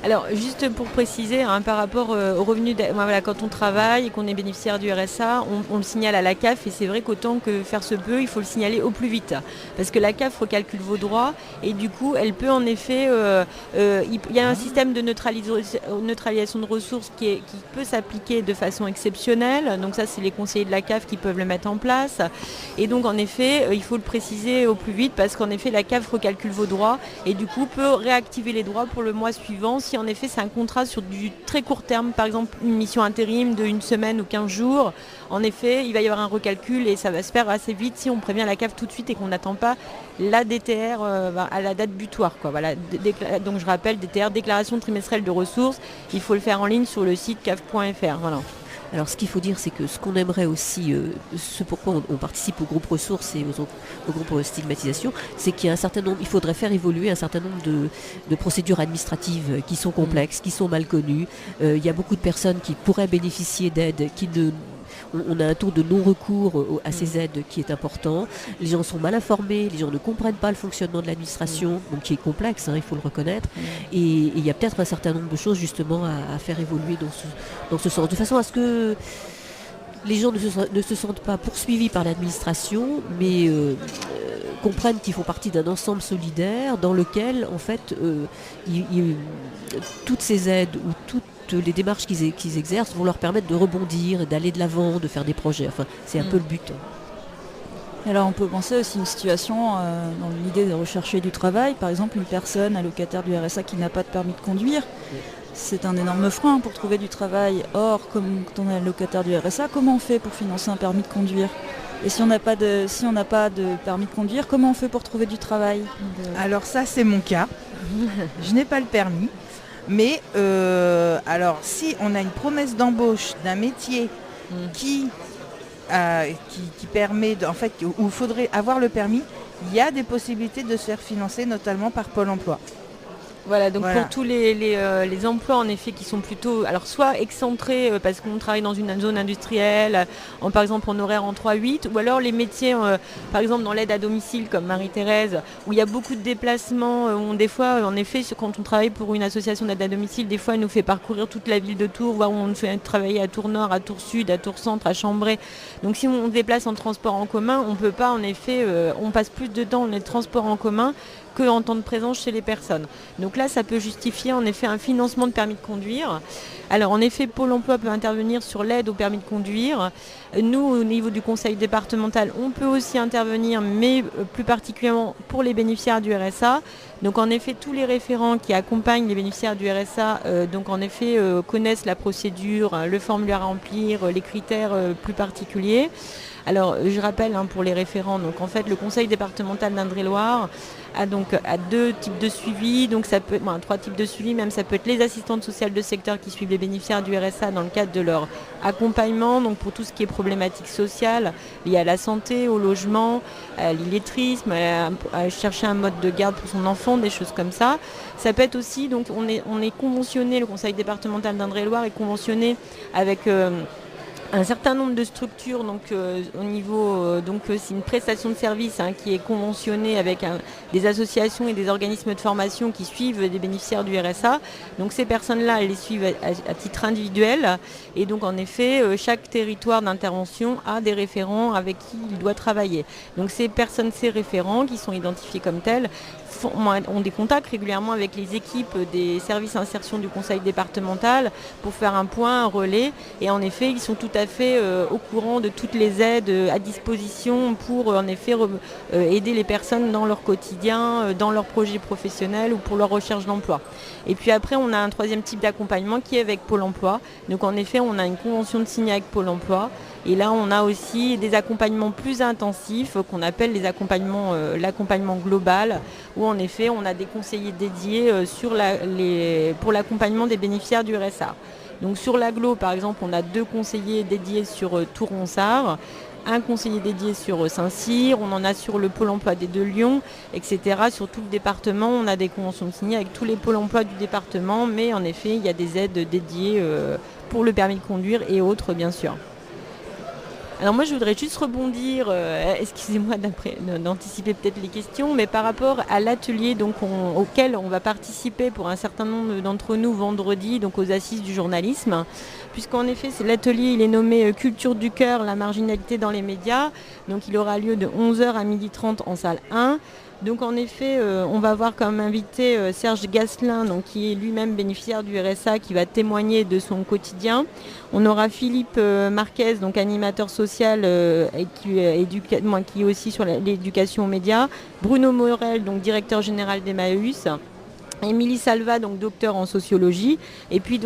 Alors, juste pour préciser, par rapport au revenu, quand on travaille et qu'on est bénéficiaire du RSA, on le signale à la CAF, et c'est vrai qu'autant que faire se peut, il faut le signaler au plus vite. Parce que la CAF recalcule vos droits, et du coup, elle peut en effet... il y a un système de neutralisation de ressources qui peut s'appliquer de façon exceptionnelle. Donc ça, c'est les conseillers de la CAF qui peuvent le mettre en place. Et donc, en effet, il faut le préciser au plus vite, parce qu'en effet, la CAF recalcule vos droits, et du coup, peut réactiver les droits pour le mois suivant, si en effet c'est un contrat sur du très court terme, par exemple une mission intérim de 1 semaine ou 15 jours, en effet il va y avoir un recalcul et ça va se faire assez vite si on prévient la CAF tout de suite et qu'on n'attend pas la DTR à la date butoir. Voilà. Donc je rappelle, DTR, déclaration trimestrielle de ressources, il faut le faire en ligne sur le site caf.fr. Voilà. Alors ce qu'il faut dire, c'est que ce qu'on aimerait aussi, ce pourquoi on participe au groupe ressources et au groupe stigmatisation, c'est qu'il y a un certain nombre, il faudrait faire évoluer un certain nombre de procédures administratives qui sont complexes, qui sont mal connues. Il y a beaucoup de personnes qui pourraient bénéficier d'aides, on a un taux de non-recours à ces aides qui est important. Les gens sont mal informés, les gens ne comprennent pas le fonctionnement de l'administration, donc qui est complexe, il faut le reconnaître. Et il y a peut-être un certain nombre de choses justement à faire évoluer dans ce sens, de façon à ce que les gens ne se sentent pas poursuivis par l'administration, mais comprennent qu'ils font partie d'un ensemble solidaire dans lequel, en fait, toutes ces aides ou toutes les démarches qu'ils exercent vont leur permettre de rebondir, d'aller de l'avant, de faire des projets. Enfin, c'est un peu le but. Alors on peut penser aussi une situation dans l'idée de rechercher du travail. Par exemple, une personne allocataire du RSA qui n'a pas de permis de conduire. C'est un énorme frein pour trouver du travail. Or, comme quand on est allocataire du RSA, comment on fait pour financer un permis de conduire ? Et si on n'a pas de permis de conduire, comment on fait pour trouver du travail ? Alors ça, c'est mon cas. Je n'ai pas le permis. Mais alors si on a une promesse d'embauche d'un métier qui permet, où il faudrait avoir le permis, il y a des possibilités de se faire financer, notamment par Pôle emploi. Voilà, donc pour tous les emplois en effet qui sont plutôt, alors soit excentrés parce qu'on travaille dans une zone industrielle, par exemple en horaire en 3-8, ou alors les métiers, par exemple dans l'aide à domicile comme Marie-Thérèse, où il y a beaucoup de déplacements, où des fois en effet quand on travaille pour une association d'aide à domicile, des fois elle nous fait parcourir toute la ville de Tours, voire on nous fait travailler à Tours Nord, à Tours Sud, à Tours Centre, à Chambray. Donc si on se déplace en transport en commun, on peut pas en effet, on passe plus de temps dans les transports en commun qu'en temps de présence chez les personnes. Donc là, ça peut justifier en effet un financement de permis de conduire. Alors en effet, Pôle emploi peut intervenir sur l'aide au permis de conduire. Nous, au niveau du conseil départemental, on peut aussi intervenir, mais plus particulièrement pour les bénéficiaires du RSA. Donc en effet, tous les référents qui accompagnent les bénéficiaires du RSA connaissent la procédure, le formulaire à remplir, les critères plus particuliers. Alors je rappelle pour les référents, donc en fait le conseil départemental d'Indre-et-Loire a 2 types de suivi, donc ça peut être 3 types de suivi, même ça peut être les assistantes sociales de secteur qui suivent les bénéficiaires du RSA dans le cadre de leur accompagnement, donc pour tout ce qui est problématique sociale, liée à la santé, au logement, à l'illettrisme, à chercher un mode de garde pour son enfant, des choses comme ça. Ça peut être aussi, donc on est conventionné, le conseil départemental d'Indre-et-Loire est conventionné avec un certain nombre de structures, au niveau, c'est une prestation de service qui est conventionnée avec des associations et des organismes de formation qui suivent des bénéficiaires du RSA. Donc ces personnes-là, elles les suivent à titre individuel. Et donc en effet, chaque territoire d'intervention a des référents avec qui il doit travailler. Donc ces référents qui sont identifiés comme tels, ont des contacts régulièrement avec les équipes des services insertion du conseil départemental pour faire un point, un relais. Et en effet, ils sont tout à fait au courant de toutes les aides à disposition pour aider les personnes dans leur quotidien, dans leur projet professionnel ou pour leur recherche d'emploi. Et puis après, on a un 3e type d'accompagnement qui est avec Pôle emploi. Donc en effet, on a une convention de signer avec Pôle emploi. Et là, on a aussi des accompagnements plus intensifs qu'on appelle l'accompagnement global, où en effet, on a des conseillers dédiés pour l'accompagnement des bénéficiaires du RSA. Donc sur l'agglo, par exemple, on a 2 conseillers dédiés sur Touronsard, un conseiller dédié sur Saint-Cyr, on en a sur le Pôle emploi des 2 Lyon, etc. Sur tout le département, on a des conventions signées avec tous les pôles emploi du département, mais en effet, il y a des aides dédiées pour le permis de conduire et autres, bien sûr. Alors moi je voudrais juste rebondir, excusez-moi d'anticiper peut-être les questions, mais par rapport à l'atelier auquel on va participer pour un certain nombre d'entre nous vendredi, donc aux assises du journalisme, puisqu'en effet c'est l'atelier, il est nommé Culture du cœur, la marginalité dans les médias, donc il aura lieu de 11h à 12h30 en salle 1. Donc en effet, on va avoir comme invité Serge Gasselin, qui est lui-même bénéficiaire du RSA, qui va témoigner de son quotidien. On aura Philippe Marquez, donc animateur social qui est aussi sur l'éducation aux médias. Bruno Morel, donc directeur général d'Emmaüs. Émilie Salva, donc docteur en sociologie, et puis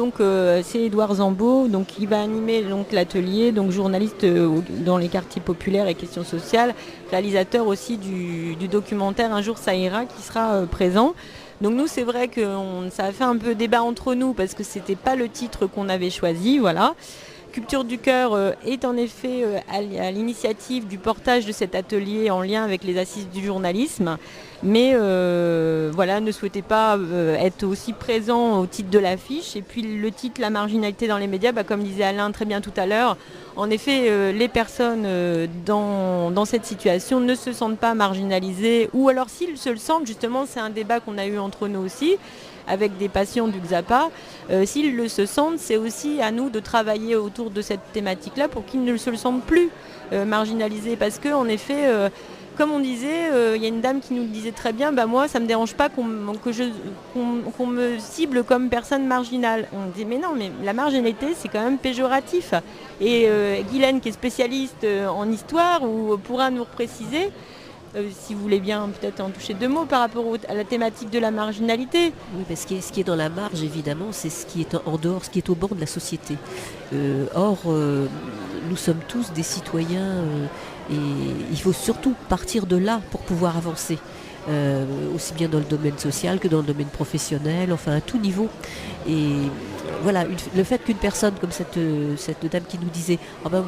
c'est Édouard Zambeau, qui va animer l'atelier, journaliste dans les quartiers populaires et questions sociales, réalisateur aussi du documentaire Un jour ça ira, qui sera présent. Donc nous, c'est vrai que ça a fait un peu débat entre nous parce que c'était pas le titre qu'on avait choisi, voilà. Culture du cœur est en effet à l'initiative du portage de cet atelier en lien avec les assises du journalisme, mais ne souhaitait pas être aussi présent au titre de l'affiche. Et puis le titre La marginalité dans les médias, comme disait Alain très bien tout à l'heure, en effet les personnes dans cette situation ne se sentent pas marginalisées, ou alors s'ils se le sentent, justement c'est un débat qu'on a eu entre nous aussi, avec des patients du XAPA, s'ils le se sentent, c'est aussi à nous de travailler autour de cette thématique-là pour qu'ils ne se le sentent plus marginalisés. Parce qu'en effet, comme on disait, il y a une dame qui nous disait très bien, moi ça ne me dérange pas qu'on me cible comme personne marginale. On dit mais non, mais la marginalité c'est quand même péjoratif. Et Guylaine qui est spécialiste en histoire pourra nous préciser. Si vous voulez bien peut-être en toucher 2 mots par rapport à la thématique de la marginalité. Oui, parce que ce qui est dans la marge, évidemment, c'est ce qui est en dehors, ce qui est au bord de la société. Or, nous sommes tous des citoyens et il faut surtout partir de là pour pouvoir avancer. Aussi bien dans le domaine social que dans le domaine professionnel, enfin à tout niveau. Et voilà, le fait qu'une personne comme cette dame qui nous disait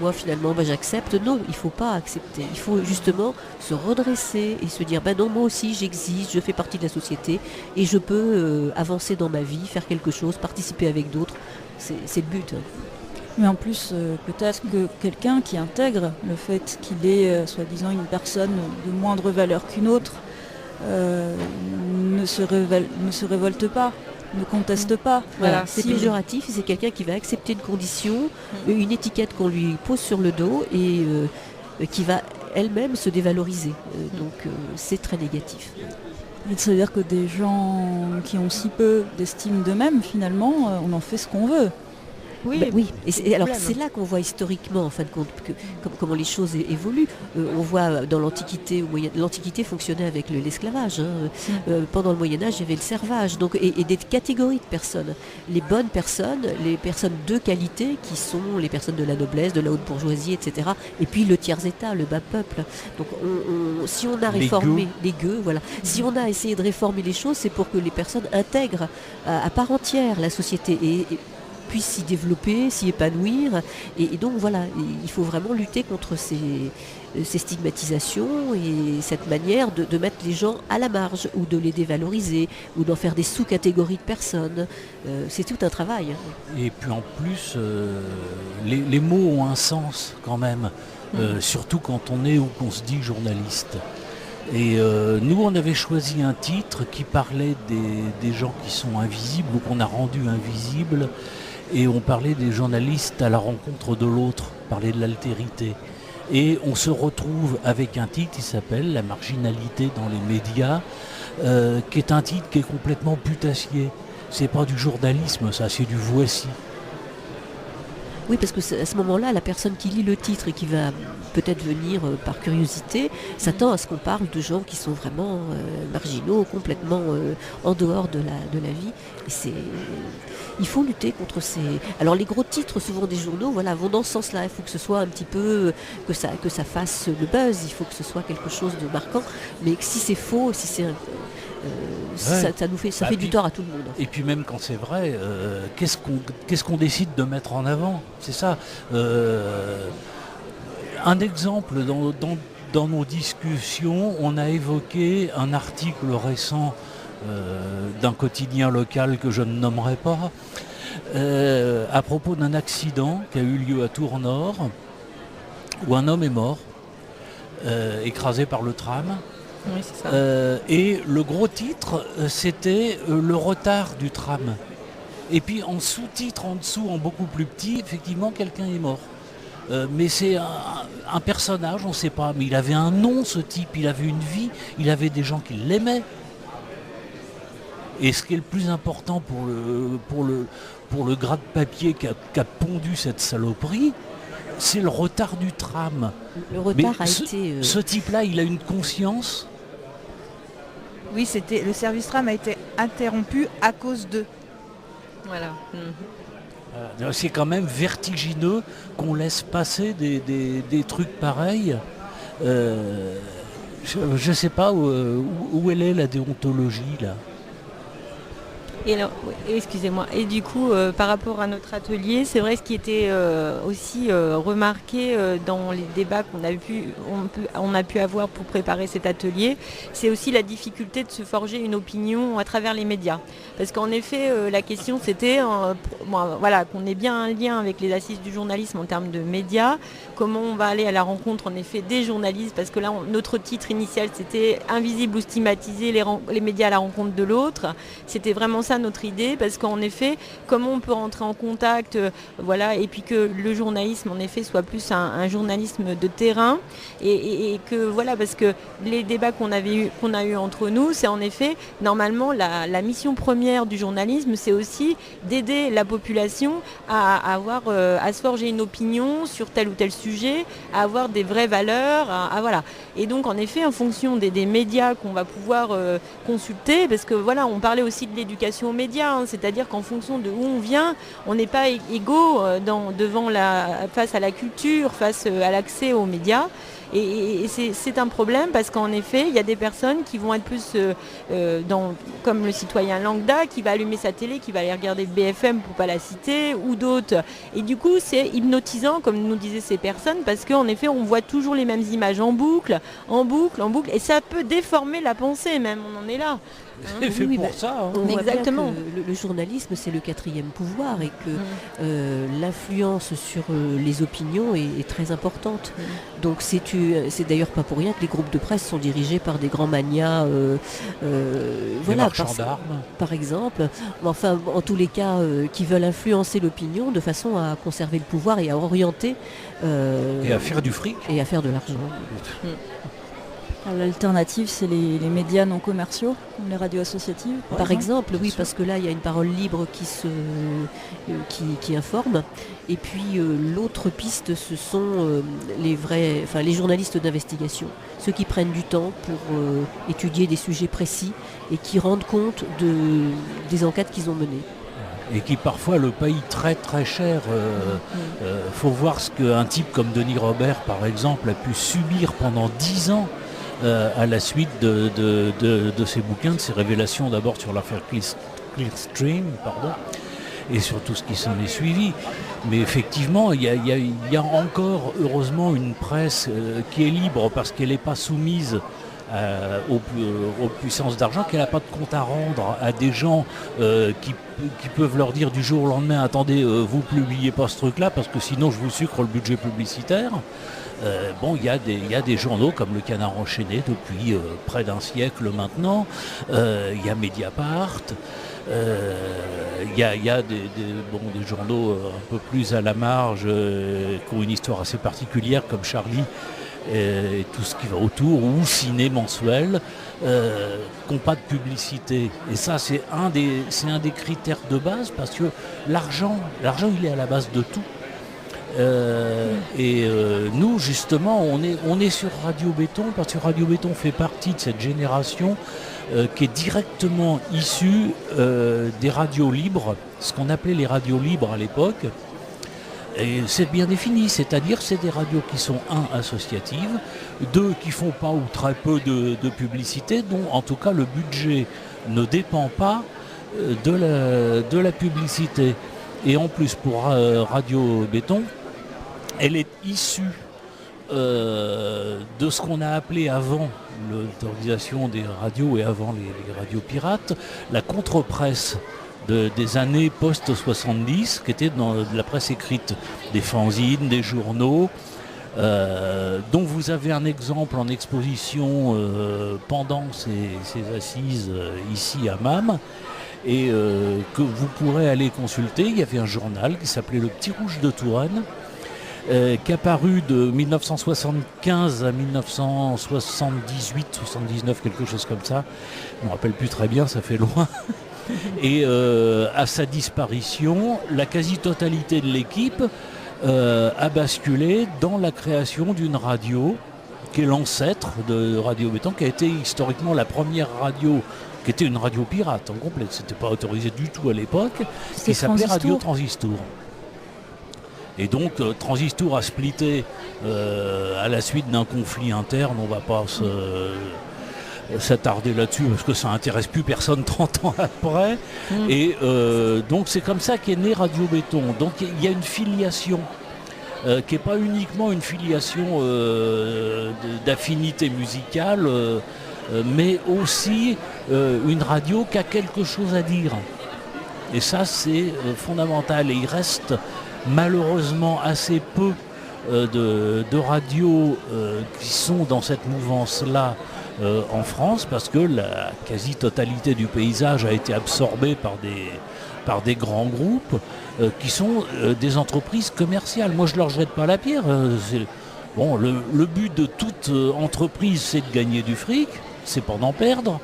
moi finalement j'accepte, non, il ne faut pas accepter. Il faut justement se redresser et se dire non, moi aussi j'existe, je fais partie de la société et je peux avancer dans ma vie, faire quelque chose, participer avec d'autres. C'est le but. Mais en plus, peut-être que quelqu'un qui intègre le fait qu'il est soi-disant une personne de moindre valeur qu'une autre ne se révolte pas, ne conteste pas. Voilà. C'est péjoratif, c'est quelqu'un qui va accepter une condition, une étiquette qu'on lui pose sur le dos et qui va elle-même se dévaloriser. Donc c'est très négatif. C'est-à-dire que des gens qui ont si peu d'estime d'eux-mêmes, finalement, on en fait ce qu'on veut. Oui. Alors c'est là qu'on voit historiquement, en fin de compte, comment les choses évoluent. On voit dans l'Antiquité, l'Antiquité fonctionnait avec l'esclavage. Pendant le Moyen-Âge, il y avait le servage, et des catégories de personnes. Les bonnes personnes, les personnes de qualité, qui sont les personnes de la noblesse, de la haute bourgeoisie, etc. Et puis le tiers-état, le bas peuple. Donc si on a réformé les gueux, voilà. Si on a essayé de réformer les choses, c'est pour que les personnes intègrent à part entière la société et puissent s'y développer, s'y épanouir. Et donc voilà, il faut vraiment lutter contre ces stigmatisations et cette manière de mettre les gens à la marge ou de les dévaloriser ou d'en faire des sous-catégories de personnes. C'est tout un travail. Et puis en plus, les mots ont un sens quand même, surtout quand on est ou qu'on se dit journaliste. Et nous, on avait choisi un titre qui parlait des gens qui sont invisibles ou qu'on a rendus invisibles. Et on parlait des journalistes à la rencontre de l'autre, parlait de l'altérité. Et on se retrouve avec un titre qui s'appelle « La marginalité dans les médias », qui est un titre qui est complètement putassier. C'est pas du journalisme, ça, c'est du voici. Oui, parce que à ce moment-là, la personne qui lit le titre et qui va peut-être venir par curiosité, s'attend à ce qu'on parle de gens qui sont vraiment marginaux, complètement en dehors de la vie. Et il faut lutter contre ces... Alors les gros titres, souvent des journaux, voilà, vont dans ce sens-là. Il faut que ce soit un petit peu... que ça fasse le buzz, il faut que ce soit quelque chose de marquant. Mais si c'est faux, si c'est... ça fait du tort à tout le monde. Et puis même quand c'est vrai, qu'est-ce qu'on décide de mettre en avant? C'est ça. Un exemple, dans nos discussions, on a évoqué un article récent d'un quotidien local que je ne nommerai pas, à propos d'un accident qui a eu lieu à Tours-Nord, où un homme est mort, écrasé par le tram. Oui, c'est ça. Et le gros titre, c'était le retard du tram. Et puis en sous-titre, en dessous, en beaucoup plus petit, effectivement, quelqu'un est mort. Mais c'est un personnage, on ne sait pas, mais il avait un nom, ce type, il avait une vie, il avait des gens qui l'aimaient. Et ce qui est le plus important pour le gras de papier qui a pondu cette saloperie, c'est le retard du tram. Le retard a été... Ce type-là, il a une conscience. Oui, le service tram a été interrompu à cause d'eux. Voilà. C'est quand même vertigineux qu'on laisse passer des trucs pareils. Je ne sais pas où elle est, la déontologie, là. Et alors, excusez-moi. Et du coup, par rapport à notre atelier, c'est vrai ce qui était aussi remarqué dans les débats on a pu avoir pour préparer cet atelier, c'est aussi la difficulté de se forger une opinion à travers les médias. Parce qu'en effet, la question c'était qu'on ait bien un lien avec les assises du journalisme en termes de médias, comment on va aller à la rencontre en effet des journalistes, parce que là, notre titre initial c'était « Invisible ou stigmatisé, les médias à la rencontre de l'autre ». C'était vraiment ça notre idée, parce qu'en effet, comment on peut rentrer en contact, et puis que le journalisme en effet soit plus un journalisme de terrain, et que voilà, parce que les débats qu'on a eu entre nous, c'est en effet normalement la mission première du journalisme, c'est aussi d'aider la population à se forger une opinion sur tel ou tel sujet, à avoir des vraies valeurs, voilà. Et donc en effet, en fonction des médias qu'on va pouvoir consulter, parce que voilà, on parlait aussi de l'éducation aux médias, c'est-à-dire qu'en fonction de où on vient, on n'est pas égaux face à la culture, face à l'accès aux médias. Et c'est un problème parce qu'en effet, il y a des personnes qui vont être plus comme le citoyen lambda qui va allumer sa télé, qui va aller regarder BFM pour pas la citer, ou d'autres. Et du coup, c'est hypnotisant, comme nous disaient ces personnes, parce qu'en effet, on voit toujours les mêmes images en boucle, et ça peut déformer la pensée même, on en est là. C'est fait pour ça. On voit Exactement. bien que le journalisme, c'est le quatrième pouvoir et que l'influence sur les opinions est très importante. Donc c'est d'ailleurs pas pour rien que les groupes de presse sont dirigés par des grands manias, marchands d'armes, par exemple. Enfin, en tous les cas, qui veulent influencer l'opinion de façon à conserver le pouvoir et à orienter. Et à faire du fric. Et à faire de l'argent. Alors, l'alternative, c'est les médias non commerciaux, comme les radios associatives. Par exemple, oui, parce que là, il y a une parole libre qui informe. Et puis, l'autre piste, ce sont les journalistes d'investigation. Ceux qui prennent du temps pour étudier des sujets précis et qui rendent compte des enquêtes qu'ils ont menées. Et qui parfois le payent très très cher. Faut voir ce qu'un type comme Denis Robert, par exemple, a pu subir pendant 10 ans à la suite de ses bouquins, de ses révélations d'abord sur l'affaire Clearstream, et sur tout ce qui s'en est suivi. Mais effectivement, il y a encore, heureusement, une presse qui est libre parce qu'elle n'est pas soumise aux puissances d'argent, qu'elle n'a pas de compte à rendre à des gens qui peuvent leur dire du jour au lendemain, attendez, vous publiez pas ce truc-là parce que sinon je vous sucre le budget publicitaire. Il y a des journaux comme le Canard enchaîné depuis près d'un siècle maintenant. Il y a Mediapart. Il y a des journaux un peu plus à la marge qui ont une histoire assez particulière comme Charlie et tout ce qui va autour, ou Ciné mensuel, qui n'ont pas de publicité. Et ça, c'est un des critères de base, parce que l'argent, il est à la base de tout. Nous, justement, on est sur Radio Béton, parce que Radio Béton fait partie de cette génération qui est directement issue des radios libres, ce qu'on appelait les radios libres à l'époque. Et c'est bien défini, c'est-à-dire c'est des radios qui sont, 1, associatives, 2, qui font pas ou très peu de publicité, dont en tout cas le budget ne dépend pas de la publicité. Et en plus pour Radio Béton, elle est issue de ce qu'on a appelé avant l'autorisation des radios et avant les radios pirates, la contre-presse des années post-70, qui était dans la presse écrite, des fanzines, des journaux, dont vous avez un exemple en exposition pendant ces assises ici à MAM, et que vous pourrez aller consulter. Il y avait un journal qui s'appelait Le Petit Rouge de Touraine, qui a paru de 1975 à 1978, 79, quelque chose comme ça. Je ne me rappelle plus très bien, ça fait loin. Et à sa disparition, la quasi-totalité de l'équipe a basculé dans la création d'une radio qui est l'ancêtre de Radio Béton, qui a été historiquement la première radio, qui était une radio pirate en complète, c'était pas autorisé du tout à l'époque, qui s'appelait Radio Transistor. Et donc Transistor a splitté à la suite d'un conflit interne, on va pas s'attarder là-dessus parce que ça intéresse plus personne 30 ans après. Et donc c'est comme ça qu'est né Radio Béton. Donc il y a une filiation qui n'est pas uniquement une filiation d'affinité musicale, mais aussi une radio qui a quelque chose à dire. Et ça c'est fondamental. Et il reste malheureusement assez peu de radios qui sont dans cette mouvance-là en France, parce que la quasi-totalité du paysage a été absorbée par des grands groupes qui sont des entreprises commerciales. Moi, je ne leur jette pas la pierre. Le but de toute entreprise, c'est de gagner du fric, c'est pas d'en perdre.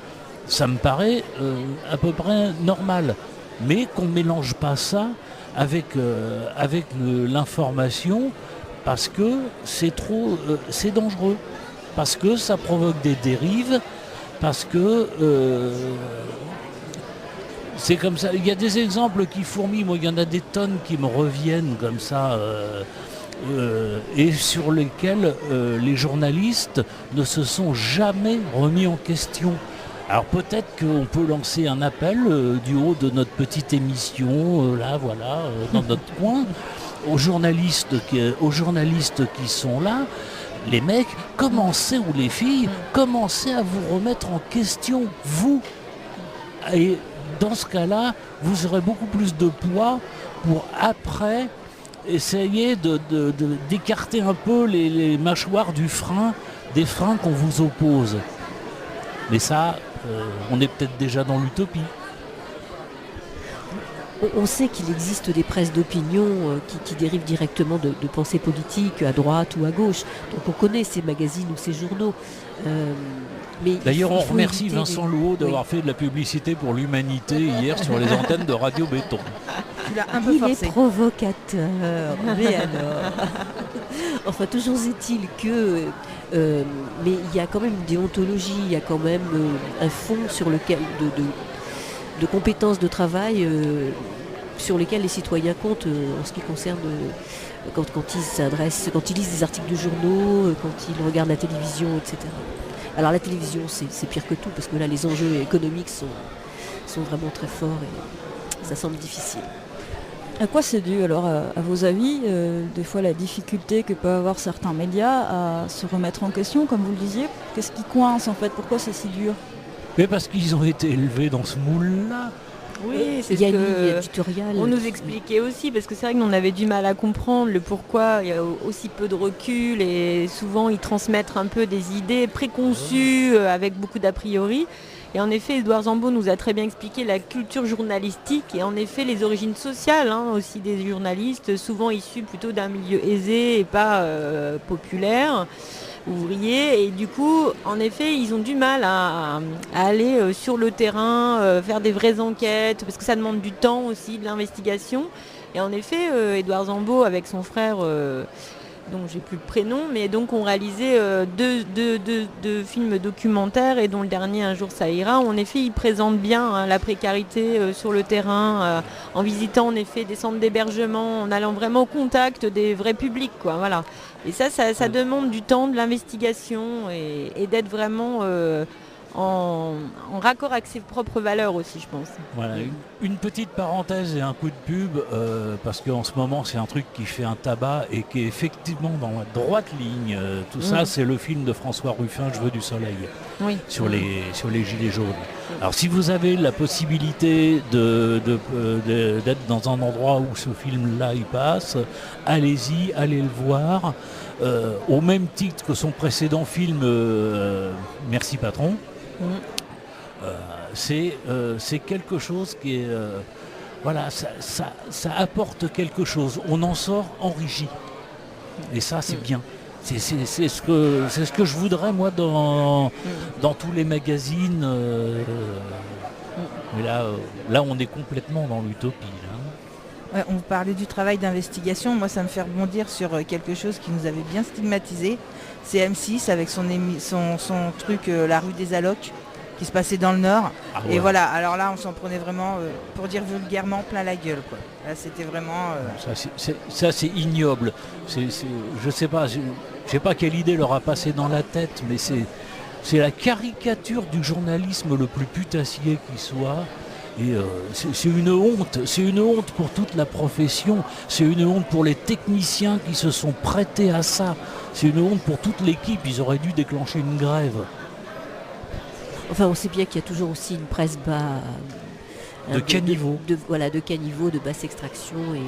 Ça me paraît à peu près normal. Mais qu'on ne mélange pas ça avec l'information, parce que c'est dangereux. Parce que ça provoque des dérives, parce que c'est comme ça. Il y a des exemples qui fourmillent, moi il y en a des tonnes qui me reviennent comme ça, et sur lesquels les journalistes ne se sont jamais remis en question. Alors peut-être qu'on peut lancer un appel du haut de notre petite émission, dans notre coin, aux journalistes qui sont là. Les mecs, commencez, ou les filles, commencez à vous remettre en question, vous. Et dans ce cas-là, vous aurez beaucoup plus de poids pour après essayer d'écarter un peu les mâchoires des freins qu'on vous oppose. Mais ça, on est peut-être déjà dans l'utopie. On sait qu'il existe des presses d'opinion qui dérivent directement de pensées politiques à droite ou à gauche. Donc on connaît ces magazines ou ces journaux. Mais d'ailleurs, on remercie éviter Vincent Louot d'avoir fait de la publicité pour l'Humanité hier sur les antennes de Radio Béton. Tu l'as un peu Il forcé. est provocateur, mais alors. Enfin, toujours est-il que. Mais il y a quand même une déontologie, il y a quand même un fond sur lequel de compétences de travail sur lesquelles les citoyens comptent en ce qui concerne quand ils s'adressent, quand ils lisent des articles de journaux, quand ils regardent la télévision, etc. Alors la télévision, c'est pire que tout, parce que là, les enjeux économiques sont vraiment très forts et ça semble difficile. À quoi c'est dû alors, à vos avis, des fois la difficulté que peuvent avoir certains médias à se remettre en question, comme vous le disiez? Qu'est-ce qui coince en fait? Pourquoi c'est si dur? Mais parce qu'ils ont été élevés dans ce moule-là. Oui, c'est Il y a ce une ligne que éditoriale. on nous expliquait aussi, parce que c'est vrai que nous on avait du mal à comprendre le pourquoi il y a aussi peu de recul et souvent ils transmettent un peu des idées préconçues avec beaucoup d'a priori. Et en effet, Édouard Zambo nous a très bien expliqué la culture journalistique et en effet les origines sociales aussi des journalistes, souvent issus plutôt d'un milieu aisé et pas populaire, ouvrier. Et du coup, en effet, ils ont du mal à aller sur le terrain, faire des vraies enquêtes, parce que ça demande du temps aussi, de l'investigation. Et en effet, Édouard Zambo, avec son frère, dont j'ai plus le prénom, mais donc ont réalisé deux films documentaires et dont le dernier Un jour ça ira. En effet, ils présentent bien la précarité sur le terrain, en visitant en effet des centres d'hébergement, en allant vraiment au contact des vrais publics, quoi. Voilà. Et ça demande du temps, de l'investigation et d'être vraiment en raccord avec ses propres valeurs aussi, je pense. Voilà, une petite parenthèse et un coup de pub, parce qu'en ce moment c'est un truc qui fait un tabac et qui est effectivement dans la droite ligne. Tout ça, c'est le film de François Ruffin, Je veux du soleil, Oui. sur les gilets jaunes. Alors si vous avez la possibilité d'être dans un endroit où ce film-là il passe, allez-y, allez le voir. Au même titre que son précédent film Merci Patron. C'est quelque chose qui est voilà, ça apporte quelque chose, on en sort enrichi et ça c'est bien, c'est ce que je voudrais moi dans tous les magazines, mais là on est complètement dans l'utopie là. Ouais, on parlait du travail d'investigation. Moi, ça me fait rebondir sur quelque chose qui nous avait bien stigmatisé. C'est M6 avec son truc La rue des Allocs qui se passait dans le Nord. Ah ouais. Et voilà, alors là, on s'en prenait vraiment, pour dire vulgairement, plein la gueule, quoi. Là, c'était vraiment... Ça c'est ignoble. Je sais pas quelle idée leur a passé dans la tête, mais c'est la caricature du journalisme le plus putassier qui soit. Et c'est une honte pour toute la profession, c'est une honte pour les techniciens qui se sont prêtés à ça, c'est une honte pour toute l'équipe, ils auraient dû déclencher une grève. Enfin, on sait bien qu'il y a toujours aussi une presse bas. De caniveau. De caniveau, de basse extraction. Et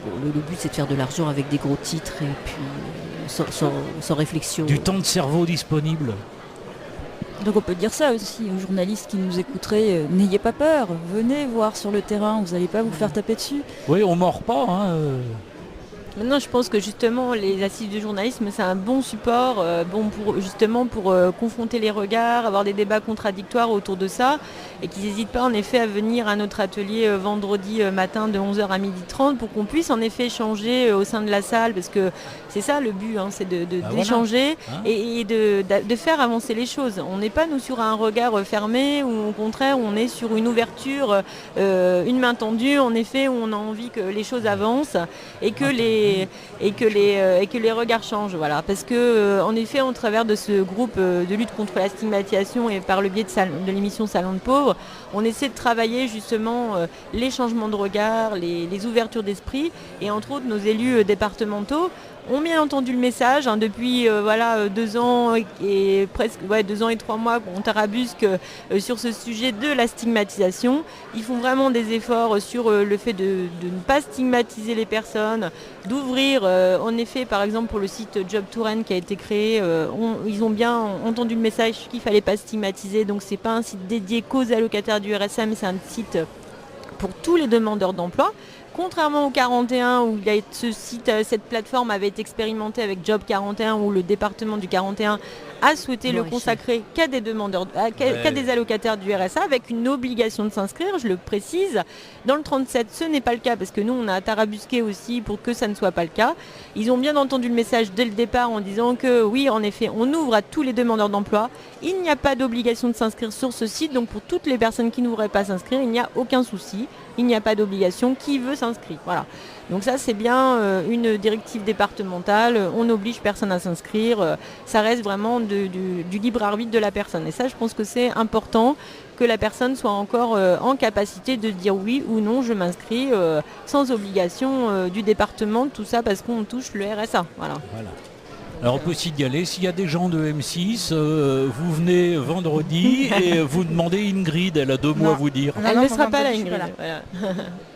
bon, le but, c'est de faire de l'argent avec des gros titres et puis sans réflexion. Du temps de cerveau disponible. Donc on peut dire ça aussi aux journalistes qui nous écouteraient, n'ayez pas peur, venez voir sur le terrain, vous n'allez pas vous faire taper dessus. Oui, on mord pas. Maintenant, je pense que justement, les assises du journalisme, c'est un bon support, pour confronter les regards, avoir des débats contradictoires autour de ça, et qu'ils n'hésitent pas en effet à venir à notre atelier vendredi matin de 11h à 12h30 pour qu'on puisse en effet échanger au sein de la salle, parce que c'est ça le but, c'est d'échanger et de faire avancer les choses. On n'est pas nous sur un regard fermé, ou au contraire, on est sur une ouverture, une main tendue, en effet, où on a envie que les choses avancent et que les regards changent, voilà. Parce que en effet, au travers de ce groupe de lutte contre la stigmatisation et par le biais de l'émission Salon de pauvres, on essaie de travailler justement les changements de regard, les ouvertures d'esprit, et entre autres nos élus départementaux ont bien entendu le message depuis 2 ans et presque 2 ans et 3 mois qu'on tarabusque sur ce sujet de la stigmatisation. Ils font vraiment des efforts sur le fait de ne pas stigmatiser les personnes, d'ouvrir en effet par exemple pour le site Job Touraine qui a été créé, ils ont bien entendu le message qu'il ne fallait pas stigmatiser, donc c'est pas un site dédié qu'aux allocataires du RSA, mais c'est un site pour tous les demandeurs d'emploi. Contrairement au 41 où cette plateforme avait été expérimentée avec Job 41 où le département du 41 a souhaité le consacrer qu'à des demandeurs, qu'à des allocataires du RSA avec une obligation de s'inscrire, je le précise. Dans le 37, ce n'est pas le cas parce que nous on a tarabusqué aussi pour que ça ne soit pas le cas. Ils ont bien entendu le message dès le départ en disant que oui, en effet, on ouvre à tous les demandeurs d'emploi. Il n'y a pas d'obligation de s'inscrire sur ce site, donc pour toutes les personnes qui ne voudraient pas s'inscrire, il n'y a aucun souci. Il n'y a pas d'obligation. Qui veut s'inscrire? Voilà. Donc ça, c'est bien une directive départementale. On n'oblige personne à s'inscrire. Ça reste vraiment du libre arbitre de la personne. Et ça, je pense que c'est important que la personne soit encore en capacité de dire oui ou non, je m'inscris sans obligation du département. Tout ça parce qu'on touche le RSA. Voilà. Alors on peut signaler, s'il y a des gens de M6, vous venez vendredi et vous demandez Ingrid, elle a 2 mots à vous dire. Elle ne sera pas là, Ingrid. Voilà.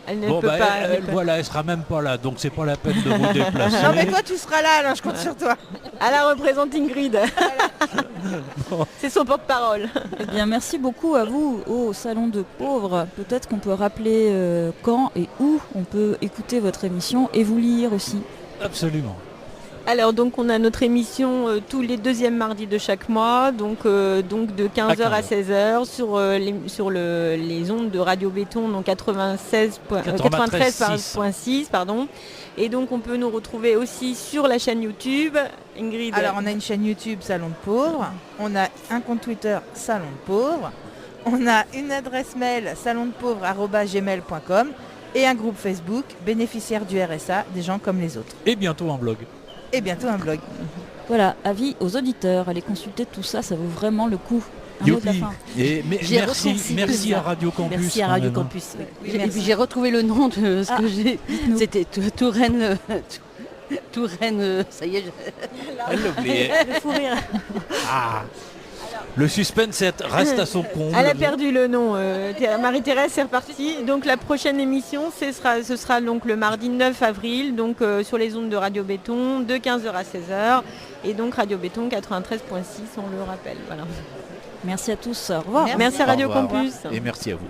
Elle ne peut pas. Voilà, elle sera même pas là, donc c'est pas la peine de vous déplacer. Non mais toi tu seras là, alors je compte sur toi. Elle la représente Ingrid. C'est son porte-parole. Eh bien, merci beaucoup à vous au Salon de Pauvres. Peut-être qu'on peut rappeler quand et où on peut écouter votre émission et vous lire aussi. Absolument. Alors donc on a notre émission tous les 2e mardis de chaque mois, donc de 15h à 16h sur les ondes de Radio Béton, donc 93.6 pardon. Et donc on peut nous retrouver aussi sur la chaîne YouTube. Ingrid. Alors on a une chaîne YouTube Salon de Pauvres, on a un compte Twitter Salon de Pauvres, on a une adresse mail salondepauvres@gmail.com et un groupe Facebook bénéficiaires du RSA, des gens comme les autres. Et bientôt un blog. Et bientôt un blog. Voilà, avis aux auditeurs, allez consulter tout ça, ça vaut vraiment le coup. Youpi. Et merci à Radio Campus. Merci à Radio Campus. Oui, et puis j'ai retrouvé le nom de ce que j'ai. C'était Touraine. Touraine, ça y est. Elle l'a oublié. Le fou rire. Le suspense reste à son comble. Elle a perdu le nom. Marie-Thérèse, c'est reparti. Donc la prochaine émission, ce sera donc le mardi 9 avril, donc sur les ondes de Radio Béton, de 15h à 16h. Et donc Radio Béton 93.6, on le rappelle. Voilà. Merci à tous. Au revoir. Merci à Radio Au revoir. Campus. Et merci à vous.